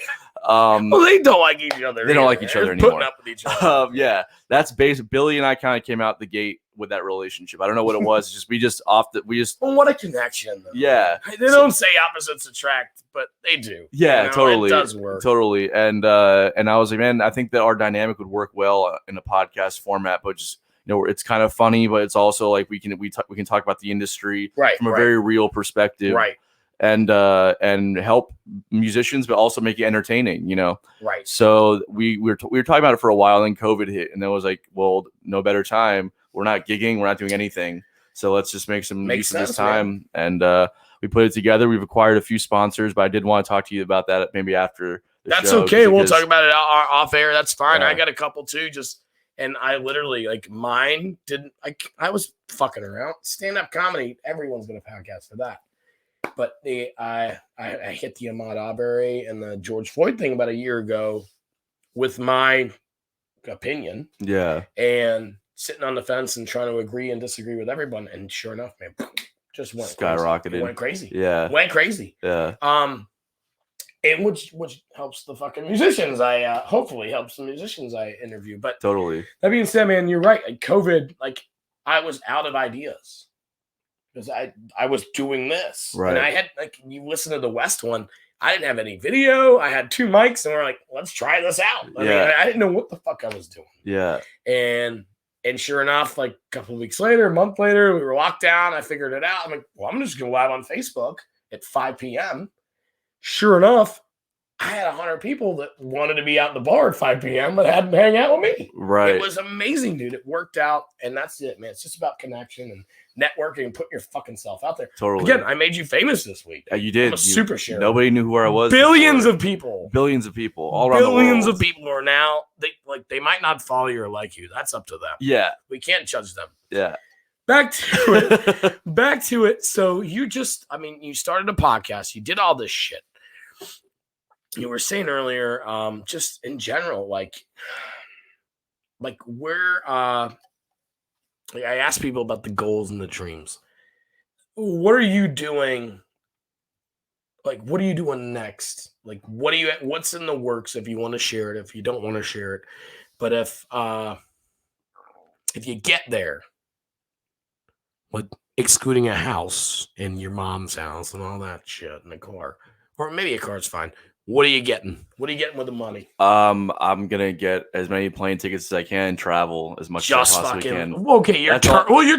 Well, they don't like each other. They don't like each other anymore. Putting up with each other. That's basic. Billy and I kind of came out the gate with that relationship. I don't know what it was. It's just Well, what a connection. Though. Yeah, they don't say opposites attract, but they do. Yeah, totally. It does work. Totally. And I was like, man, I think that our dynamic would work well in a podcast format, but just. It's kind of funny, but it's also like we can talk about the industry from a very real perspective, right? And help musicians, but also make it entertaining, Right. So we were talking about it for a while, and then COVID hit, and then it was like, well, no better time. We're not gigging, we're not doing anything, so let's just make some use of this time, man. And we put it together. We've acquired a few sponsors, but I did want to talk to you about that maybe after. That's okay. We'll talk about it off air. That's fine. I got a couple too. And I literally, mine didn't, I was fucking around. Stand-up comedy, everyone's going to podcast for that. But I hit the Ahmaud Arbery and the George Floyd thing about a year ago with my opinion. Yeah. And sitting on the fence and trying to agree and disagree with everyone. And sure enough, man, just went skyrocketed. Crazy. It went crazy. Yeah. Went crazy. Yeah. And which helps the fucking musicians. Hopefully helps the musicians I interview. But totally. That being said, man, you're right. COVID, I was out of ideas because I was doing this. Right. And I had you listen to the West one. I didn't have any video. I had 2 mics, and we're like, let's try this out. I mean, I didn't know what the fuck I was doing. Yeah. And sure enough, a couple of weeks later, a month later, we were locked down. I figured it out. I'm like, well, I'm just going to live on Facebook at 5 p.m. Sure enough, I had 100 people that wanted to be out in the bar at 5 p.m. but had to hang out with me. Right. It was amazing, dude. It worked out, and that's it, man. It's just about connection and networking and putting your fucking self out there. Totally. Again, I made you famous this week. You did. I'm a super sharer. Nobody knew who I was. Billions of people all around the world. Billions of people are now, they might not follow you or like you. That's up to them. Yeah. We can't judge them. Yeah. Back to it. So you started a podcast. You did all this shit. You were saying earlier, just in general, where I asked people about the goals and the dreams. What are you doing? What are you doing next? What's in the works if you want to share it, if you don't want to share it. But if you get there, excluding a house and your mom's house and all that shit in a car, or maybe a car's fine. What are you getting? What are you getting with the money? I'm gonna get as many plane tickets as I can, travel as much as I possibly can. Okay, you're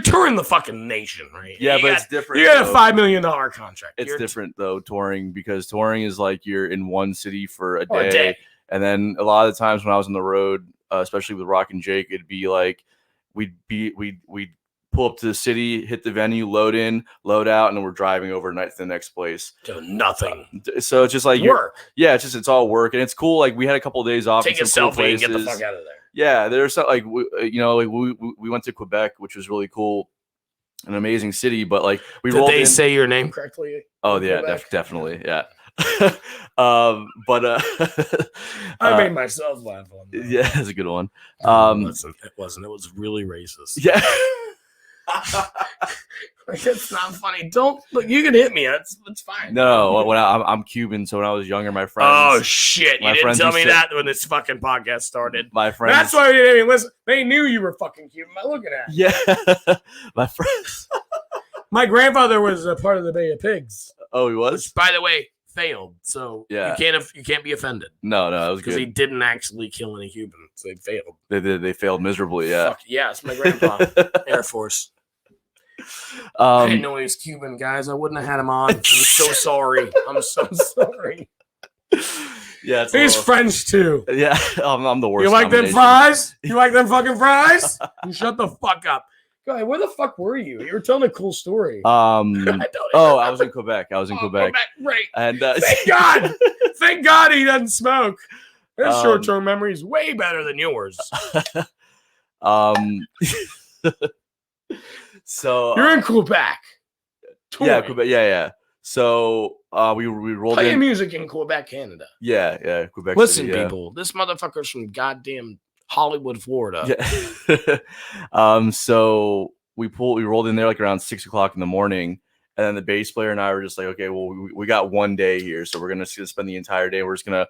touring the fucking nation, right? Yeah, but it's different. You got a $5 million contract. It's different though, touring, because touring is you're in one city for a day, and then a lot of the times when I was on the road, especially with Rock and Jake, it'd be we'd pull up to the city, hit the venue, load in, load out, and then we're driving overnight to the next place. So nothing. So it's just work. Yeah, it's all work, and it's cool. We had a couple of days off. Take a selfie and get the fuck out of there. Yeah, there's we went to Quebec, which was really cool, an amazing city. But we rolled. Did they say your name correctly? Oh yeah, definitely, yeah. I made myself laugh on that. Yeah, that's a good one. It wasn't. It was really racist. Yeah. It's not funny. Don't look. You can hit me. It's fine. No, when I'm Cuban, so when I was younger, my friends. Oh shit! You didn't tell me that when this fucking podcast started. My friends. That's why we didn't even listen. They knew you were fucking Cuban by looking at you. Yeah, my friends. My grandfather was a part of the Bay of Pigs. Oh, he was. Which, by the way, failed. So yeah, you can't be offended. No, that was because good. He didn't actually kill any Cubans. So they failed. They failed miserably. Yeah. Fuck, yeah, it's my grandpa. Air Force. I didn't know he was Cuban, guys. I wouldn't have had him on. I'm so sorry. I'm so sorry. Yeah, He's French too. Yeah, I'm the worst. You like them fries? You like them fucking fries? You shut the fuck up. Go ahead. Where the fuck were you? You were telling a cool story. I was in Quebec. Quebec. Right. And thank God. Thank God he doesn't smoke. His short-term memory is way better than yours. So you're in Quebec. Yeah, Quebec. Yeah. So we rolled playing in music in Quebec, Canada. Yeah, Quebec. Listen, City, people, this motherfucker's from goddamn Hollywood, Florida. Yeah. So we rolled in there like around 6 o'clock in the morning, and then the bass player and I were just like, okay, well, we got one day here, so we're gonna spend the entire day. We're just gonna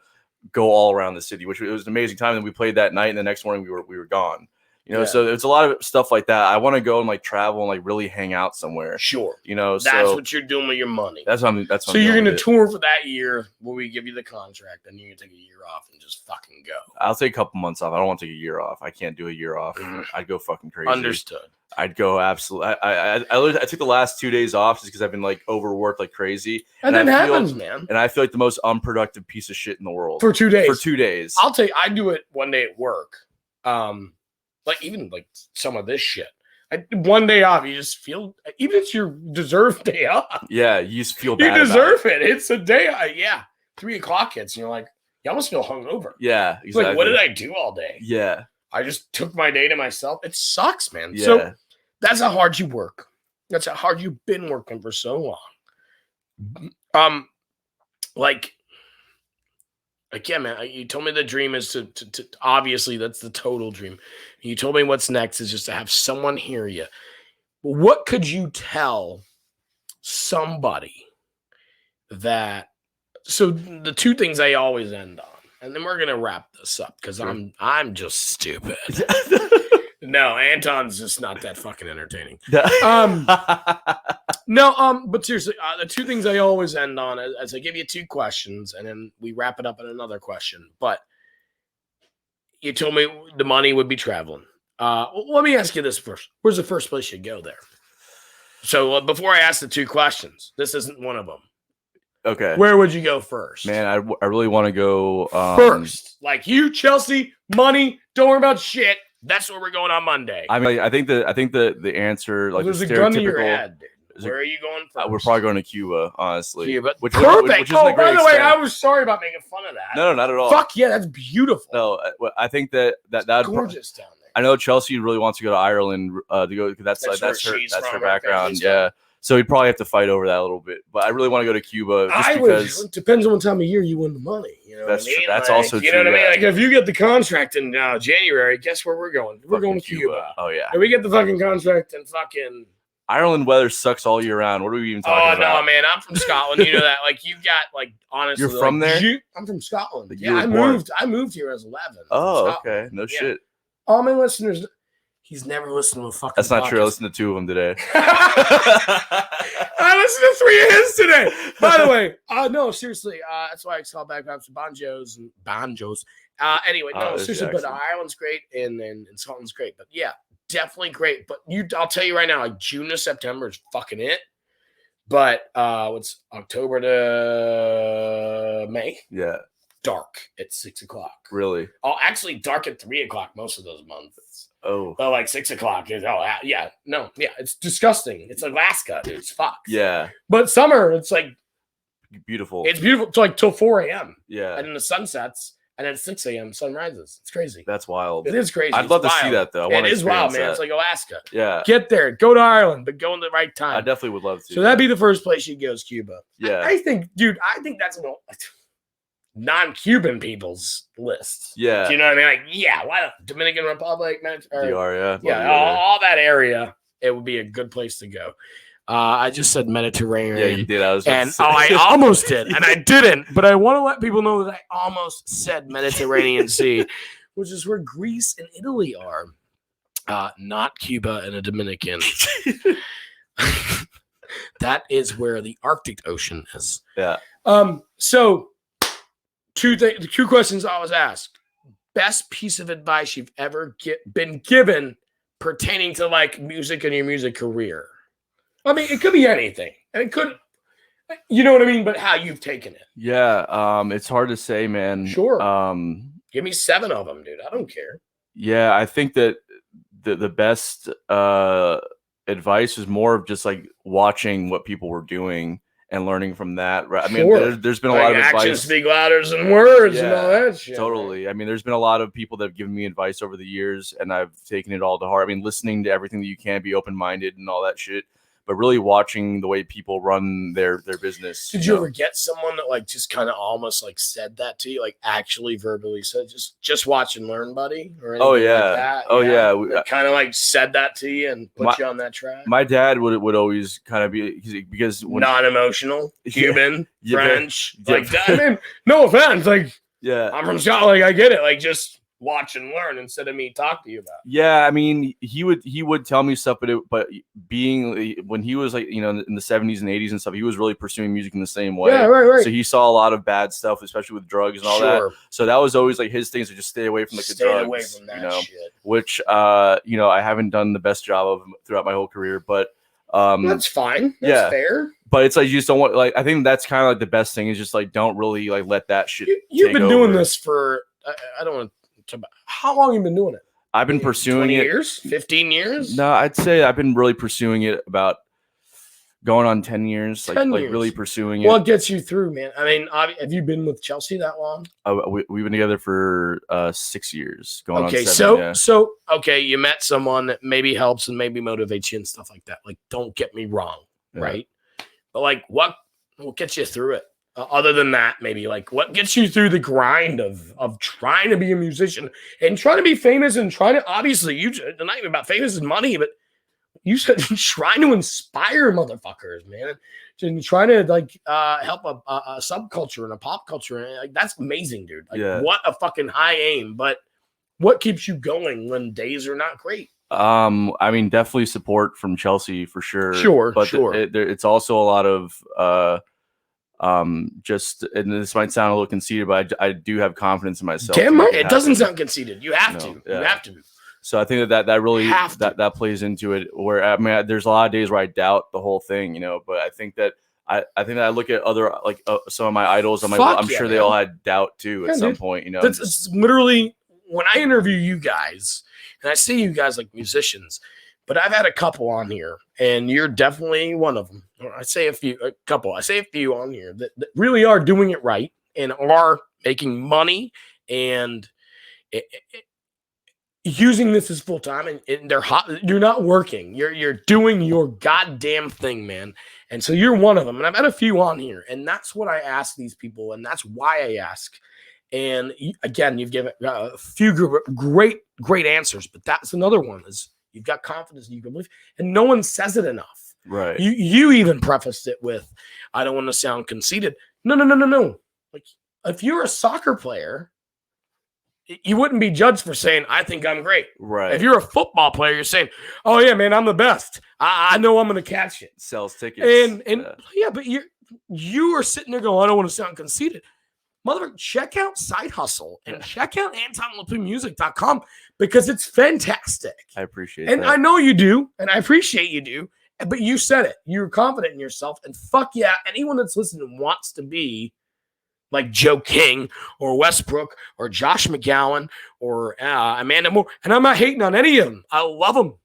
go all around the city, which was an amazing time. And we played that night, and the next morning we were gone. So it's a lot of stuff like that. I want to go and like travel and like really hang out somewhere. Sure. That's what you're doing with your money. That's what I'm so you're going to tour for that year where we give you the contract, and you're going to take a year off and just fucking go. I'll take a couple months off. I don't want to take a year off. I can't do a year off. I'd go fucking crazy. Understood. I'd go absolutely. I took the last 2 days off just because I've been like overworked like crazy. And that happens, man. And I feel like the most unproductive piece of shit in the world. For 2 days. For 2 days. I'll tell you, I do it one day at work. Like even like some of this shit. One day off, you just feel, even if it's your deserved day off. Yeah, you just feel bad. You deserve it. It's a day. 3 o'clock hits, and you're like, you almost feel hungover. Yeah, exactly. Like, what did I do all day? Yeah. I just took my day to myself. It sucks, man. Yeah. So that's how hard you work. That's how hard you've been working for so long. Again, man, you told me the dream is to obviously that's the total dream. You told me what's next is just to have someone hear you. What could you tell somebody that? So the two things I always end on, and then we're gonna wrap this up because I'm just stupid. No, Anton's just not that fucking entertaining. But seriously, the two things I always end on as I give you two questions, and then we wrap it up in another question. But you told me the money would be traveling. Let me ask you this first. Where's the first place you'd go there? So before I ask the two questions, this isn't one of them. Okay. Where would you go first? Man, I really want to go first. Like you, Chelsea, money, don't worry about shit. That's where we're going on Monday. I mean, I think the answer, like there's the a gun to your stereotypical. head, dude. Where are you going first? We're probably going to Cuba, honestly. Cuba, which perfect. By the way, extent. I was sorry about making fun of that. No, not at all. Fuck yeah, that's beautiful. No, I think that gorgeous down there. I know Chelsea really wants to go to Ireland to go. That's her background. Yeah. So we'd probably have to fight over that a little bit, but I really want to go to Cuba because it depends on what time of year you win the money. You know that's what I mean? That's also true. You know what I mean? Like if you get the contract in January, guess where we're going? We're going to Cuba. Oh yeah. If we get the fucking contract and fucking Ireland weather sucks all year round. What are we even talking about? Oh no, man! I'm from Scotland. You know that. Like you've got like honestly. You're from there? I'm from Scotland. Like, yeah, I moved here as 11. Oh, okay. No shit. All my listeners. He's never listened to a fucking. That's not podcast. true. I listened to 2 of them today. I listened to 3 of his today. By the way, no, seriously. That's why I call Bagpipes Banjos. Anyway, no, seriously. But Ireland's great, and Scotland's great. But yeah, definitely great. But I'll tell you right now, like June to September is fucking it. But what's October to May? Yeah. Dark at 6 o'clock. Really? Oh, actually, dark at 3 o'clock most of those months. Oh. But like 6 o'clock is it's disgusting. It's Alaska, dude. It's fucked. Yeah. But summer, it's like beautiful. It's beautiful. It's like till 4 a.m. Yeah. And then the sun sets, and then 6 a.m. sun rises. It's crazy. That's wild. It is crazy. I'd love to see that though. It is wild, man. It's like Alaska. Yeah. Get there. Go to Ireland, but go in the right time. I definitely would love to. So that'd be the first place you go is Cuba. Yeah. I think that's non-Cuban people's list. Yeah. Do you know what I mean? Like, yeah, why not? Dominican Republic, DR, yeah, all that area, it would be a good place to go. I just said Mediterranean. Yeah, you did. I almost did, and I didn't. But I want to let people know that I almost said Mediterranean Sea, which is where Greece and Italy are, not Cuba and the Dominican. That is where the Arctic Ocean is. Yeah. So. The two questions I was asked. Best piece of advice you've ever been given pertaining to like music and your music career. I mean, it could be anything. And You know what I mean? But how you've taken it. Yeah. It's hard to say, man. Sure. Give me 7 of them, dude. I don't care. Yeah, I think that the best advice is more of just like watching what people were doing and learning from that. Right. I mean, there's been a lot of actions advice. speak louder than words and all that shit. Totally. I mean, there's been a lot of people that have given me advice over the years, and I've taken it all to heart. I mean, listening to everything that you can, be open-minded and all that shit, but really watching the way people run their business. Did you ever get someone that like just kind of almost like said that to you, like actually verbally said, just watch and learn, buddy? Or anything like that? Oh yeah. Kind of like said that to you and put you on that track. My dad would always kind of be because non-emotional, Cuban, French. Yeah. Like I mean, no offense, like I'm from Scotland, like I get it, like just watch and learn instead of me talk to you about it. Yeah, I mean, he would tell me stuff, but being when he was like, you know, in the 70s and 80s and stuff, he was really pursuing music in the same way. Yeah, right. So he saw a lot of bad stuff, especially with drugs and all that. So that was always like his thing, to just stay away from like the drugs. Stay away from that shit. Which you know, I haven't done the best job of throughout my whole career, but that's fine. That's fair. But it's like you just don't want, like, I think that's kind of like the best thing is just like don't really like let that shit. You've been doing this for I don't want. How long have you been doing it? I've been pursuing 20 years? 15 years? No, I'd say I've been really pursuing it about going on 10 years. 10 years. Like really pursuing it. What gets you through, man? I mean, have you been with Chelsea that long? We've been together for 6 years. Going on 7. So okay, you met someone that maybe helps and maybe motivates you and stuff like that. Like, don't get me wrong, right? But like, what gets you through it? Other than that, maybe like what gets you through the grind of trying to be a musician and trying to be famous and trying to, obviously, not even about famous and money, but you said trying to inspire motherfuckers, man, and trying to like help a subculture and a pop culture. And like, that's amazing, dude. Like, what a fucking high aim. But what keeps you going when days are not great? I mean, definitely support from Chelsea for sure. But it's also a lot of just, and this might sound a little conceited, but I do have confidence in myself. Damn right. It doesn't sound conceited. You have to. You have to. So I think that really that plays into it. Where I mean, there's a lot of days where I doubt the whole thing, you know. But I think that I think that I look at other like some of my idols. I'm sure they all had doubt too at some point, you know. That's literally when I interview you guys, and I see you guys like musicians. But I've had a couple on here, and you're definitely one of them. I say a few on here that really are doing it right and are making money and using this as full time. And they're hot. You're not working. You're doing your goddamn thing, man. And so you're one of them. And I've had a few on here, and that's what I ask these people, and that's why I ask. And again, you've given a few great answers, but that's another one is. You've got confidence and you can believe, and no one says it enough. Right. You even prefaced it with, I don't want to sound conceited. No. Like, if you're a soccer player, you wouldn't be judged for saying, I think I'm great. Right. If you're a football player, you're saying, oh yeah, man, I'm the best. I know I'm going to catch it. Sells tickets. But you are sitting there going, I don't want to sound conceited. Motherfucker, check out Side Hustle and check out AntonLapumemusic.com because it's fantastic. I appreciate it. And I know you do, and I appreciate you do, but you said it. You're confident in yourself, and fuck yeah, anyone that's listening wants to be like Joe King or Westbrook or Josh McGowan or Amanda Moore, and I'm not hating on any of them. I love them.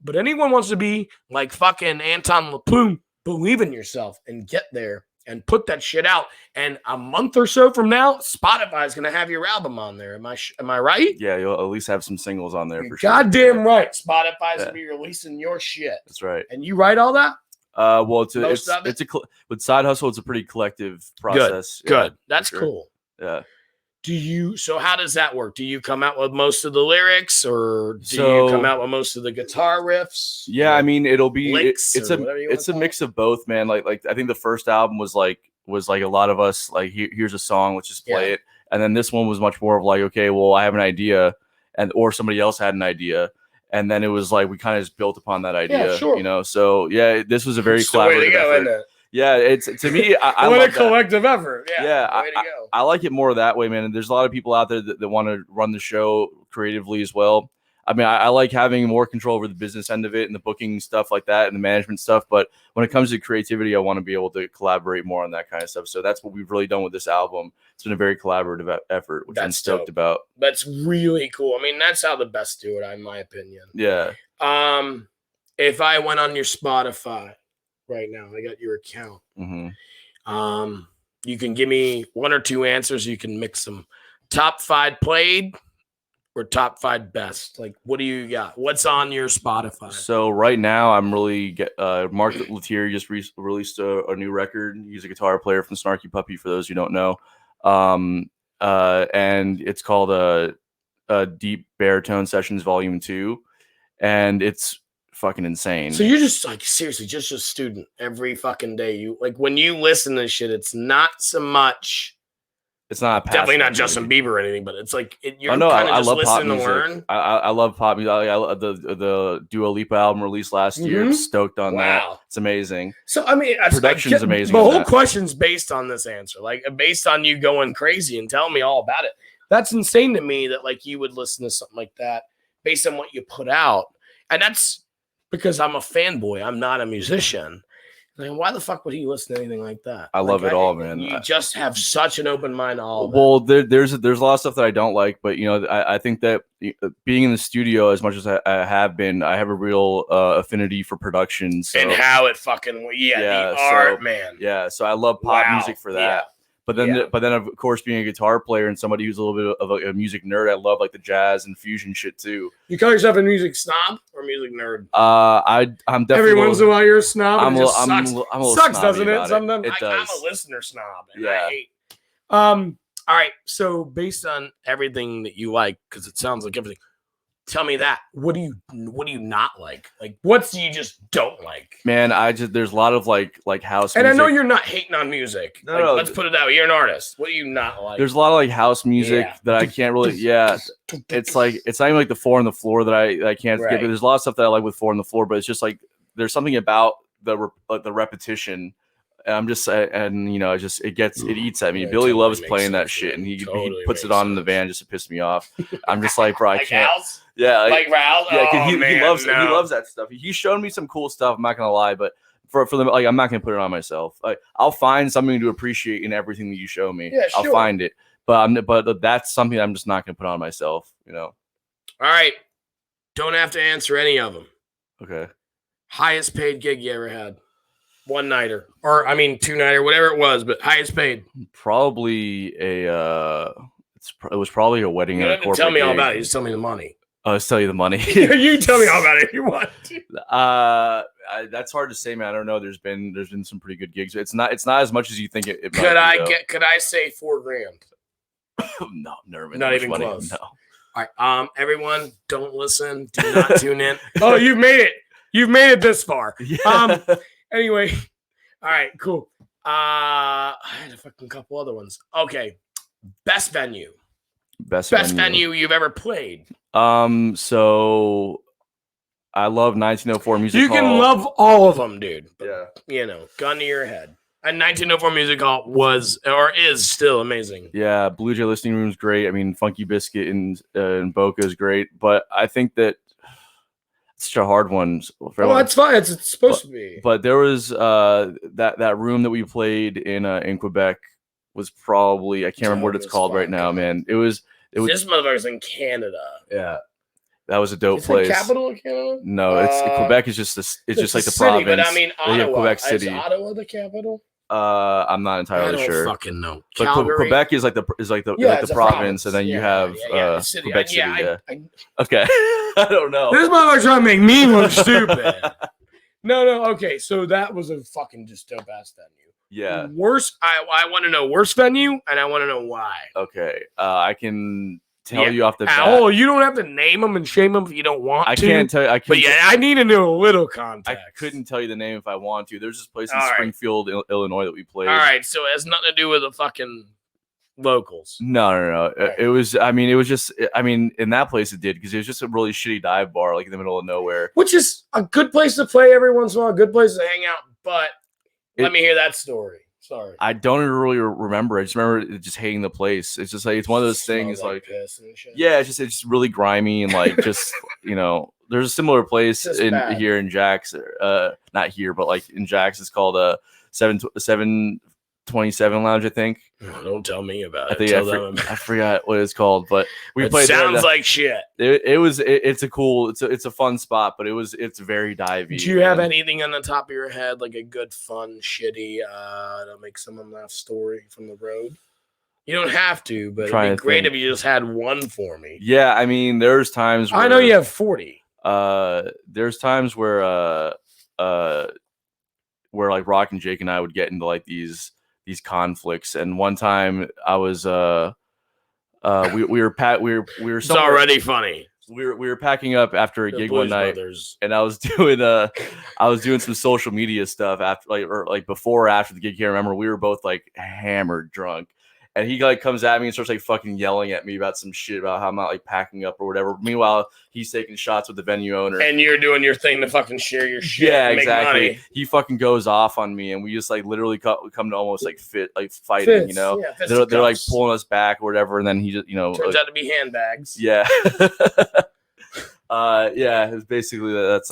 But anyone wants to be like fucking Anton Laplume, believe in yourself and get there. And put that shit out. And a month or so from now, Spotify is going to have your album on there. Am I right? Yeah, you'll at least have some singles on there for sure. Goddamn right. Spotify's going to be releasing your shit. That's right. And you write all that? Well, with Side Hustle, it's a pretty collective process. Good. That's cool. Yeah. So how does that work? Do you come out with most of the lyrics or do you come out with most of the guitar riffs? Yeah, I mean, it'll be, it's a mix of both, man. Like I think the first album was like a lot of us, like, here's a song, let's just play it. And then this one was much more of like, okay, well, I have an idea or somebody else had an idea. And then it was like, we kind of just built upon that idea, you know? So yeah, this was a very collaborative effort. Yeah, it's to me. I what love a collective effort. Yeah, I like it more that way, man. And there's a lot of people out there that want to run the show creatively as well. I mean, I like having more control over the business end of it and the booking stuff like that and the management stuff. But when it comes to creativity, I want to be able to collaborate more on that kind of stuff. So that's what we've really done with this album. It's been a very collaborative effort, which I'm stoked about. That's really cool. I mean, that's how the best do it, in my opinion. Yeah. If I went on your Spotify right now, I got your account. Mm-hmm. You can give me 1 or 2 answers. You can mix them. Top 5 played or top 5 best. Like, what do you got? What's on your Spotify? So right now, I'm really Mark Lethierry just released a new record. He's a guitar player from Snarky Puppy, for those who don't know. And it's called a Deep Baritone Sessions Volume 2, and it's fucking insane. So you're just like, seriously, just a student every fucking day. You like, when you listen to shit, it's not so much. It's not definitely not Justin Bieber or anything, but it's like you're kind of just I love listening pop to learn. I love pop music. The Dua Lipa album released last year. I'm stoked on that. It's amazing. So I mean, production's amazing. The whole question's based on this answer, like based on you going crazy and telling me all about it. That's insane to me that like you would listen to something like that based on what you put out, and that's because I'm a fanboy. I'm not a musician. Like, why the fuck would he listen to anything like that? I love it all, man. You just have such an open mind to all of it. There's a lot of stuff that I don't like, but you know, I think that being in the studio as much as I have been, I have a real affinity for production. So, and how it fucking the art, man. Yeah, so I love pop music for that. Yeah. But then of course, being a guitar player and somebody who's a little bit of a music nerd, I love like the jazz and fusion shit too. You call yourself a music snob or music nerd? I'm definitely every once in a while you're a snob. I'm a little sucks, doesn't it? Sometimes it does. I'm a listener snob, and I hate. All right, so based on everything that you like, because it sounds like everything. Tell me that. What do you not like? Like, what do you just don't like? Man, there's a lot of like house and music. I know you're not hating on music. No, let's put it out. You're an artist. What do you not like? There's a lot of like house music that I can't really. Yeah, it's not even like the 4 on the floor that I can't skip. There's a lot of stuff that I like with 4 on the floor, but it's just like there's something about the repetition. And I'm just and you know it eats at me. Billy totally loves playing that shit, and he puts it on in the van just to piss me off. I'm just like, bro, I can't. House? Yeah, like Ralph. Yeah, he loves that stuff. He's shown me some cool stuff. I'm not gonna lie, but for them, like I'm not gonna put it on myself. Like I'll find something to appreciate in everything that you show me. Yeah, sure. I'll find it, but that's something I'm just not gonna put on myself. You know. All right, don't have to answer any of them. Okay. Highest paid gig you ever had? One nighter, or I mean 2-nighter, whatever it was, but highest paid. Probably it was probably a wedding. You don't have to tell me all about it. You just tell me the money. I'll tell you the money. You tell me all about it if you want to. That's hard to say, man. I don't know. There's been some pretty good gigs. It's not as much as you think it could might could I say $4,000? No, never mind. Not even money. close. No. All right. Everyone, don't listen. Do not tune in. Oh, you've made it. You've made it this far. Yeah. Anyway. All right. Cool. I had a fucking couple other ones. Okay. Best venue. Best venue you've ever played. So I love 1904 Music Hall. You can love all of them, dude. But, yeah. You know, gun to your head. And 1904 Music Hall was or is still amazing. Yeah, Blue Jay Listening Room is great. I mean, Funky Biscuit and Boca is great. But I think that it's such a hard one. That's fine. It's supposed to be. But there was that room that we played in Quebec was probably, I can't remember what it's called right now, man. It was this motherfucker's in Canada. Yeah. That was a dope place. The capital of Canada? No, Quebec is just it's like the city, province. But I mean, Ottawa. Quebec City. Is Ottawa the capital? I'm not entirely sure. I don't fucking know. But Quebec is like the province, and then you have Quebec City. Okay, I don't know. This motherfucker's trying to make me look stupid. No. Okay, so that was a fucking just dope ass venue. Yeah. Worst. I want to know worst venue, and I want to know why. Okay, I can tell you off the bat. Oh, you don't have to name them and shame them if you don't want to. I can't tell you. But I need to know a little context. I couldn't tell you the name if I want to. There's this place in Springfield, Illinois that we played. All right, so it has nothing to do with the fucking locals. No. Right. It was. I mean, it was just. I mean, in that place it did because it was just a really shitty dive bar, like in the middle of nowhere. Which is a good place to play every once in a while. A good place to hang out. But let me hear that story. Sorry. I don't really remember. I just remember just hating the place. It's just like it's one of those things like piss and shit. yeah, it's just really grimy and like just there's a similar place here in Jack's, not here, but like in Jack's, it's called 727 Lounge, I think. Don't tell me about it. I forgot what it's called, but we played. Sounds like shit. It's a fun spot, but it's very divey. Do you have anything on the top of your head, like a good, fun, shitty, to make someone laugh story from the road? You don't have to, but it'd be great if you just had one for me. Yeah, I mean, there's times where I know you have 40. There's times where like Rock and Jake and I would get into like these conflicts, and one time I was we were It's already funny. We were packing up after a gig one night, and I was doing some social media stuff after before or after the gig. I can't remember. We were both like hammered drunk. And he like comes at me and starts like fucking yelling at me about some shit about how I'm not like packing up or whatever. Meanwhile, he's taking shots with the venue owner. And you're doing your thing to fucking share your shit. Yeah, and exactly. Make money. He fucking goes off on me, and we just like literally come to almost like fighting. Yeah, they're like pulling us back or whatever, and then he just turns out to be handbags. Yeah. Yeah, it's basically that's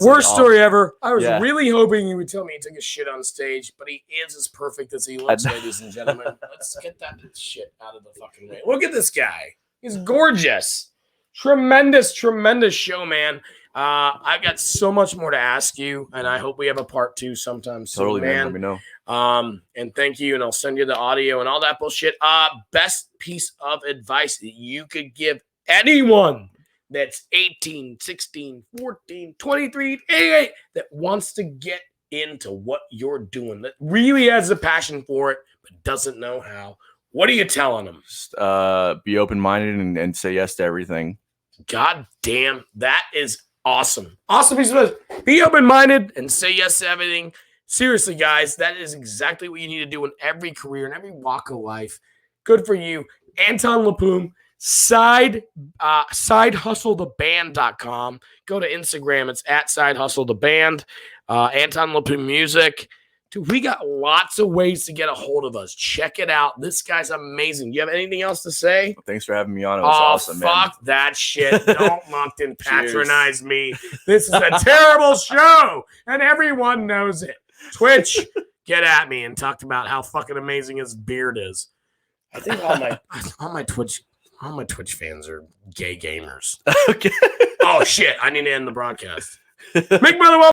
worst story ever. I was really hoping he would tell me he took a shit on stage, but he is as perfect as he looks, ladies and gentlemen. Let's get that shit out of the fucking way. Look at this guy. He's gorgeous. Tremendous show, man. I've got so much more to ask you, and I hope we have a part 2 sometime soon, totally, man. Let me know. And thank you, and I'll send you the audio and all that bullshit. Best piece of advice that you could give anyone that's 18, 16, 14, 23, 88 that wants to get into what you're doing, that really has a passion for it, but doesn't know how. What are you telling them? Just, be open-minded and say yes to everything. God damn, that is awesome. Awesome piece of advice. Be open-minded and say yes to everything. Seriously, guys, that is exactly what you need to do in every career, in every walk of life. Good for you. Anton Laplume. sidehustletheband.com. Go to Instagram. It's at sidehustletheband. Anton Laplume Music. Dude, we got lots of ways to get a hold of us. Check it out. This guy's amazing. You have anything else to say? Thanks for having me on. It was awesome, man. Fuck that shit. Don't Moncton patronize me. This is a terrible show, and everyone knows it. Twitch, get at me and talk about how fucking amazing his beard is. I think all my Twitch fans are gay gamers. Okay. Oh, shit. I need to end the broadcast. Mick Motherwell.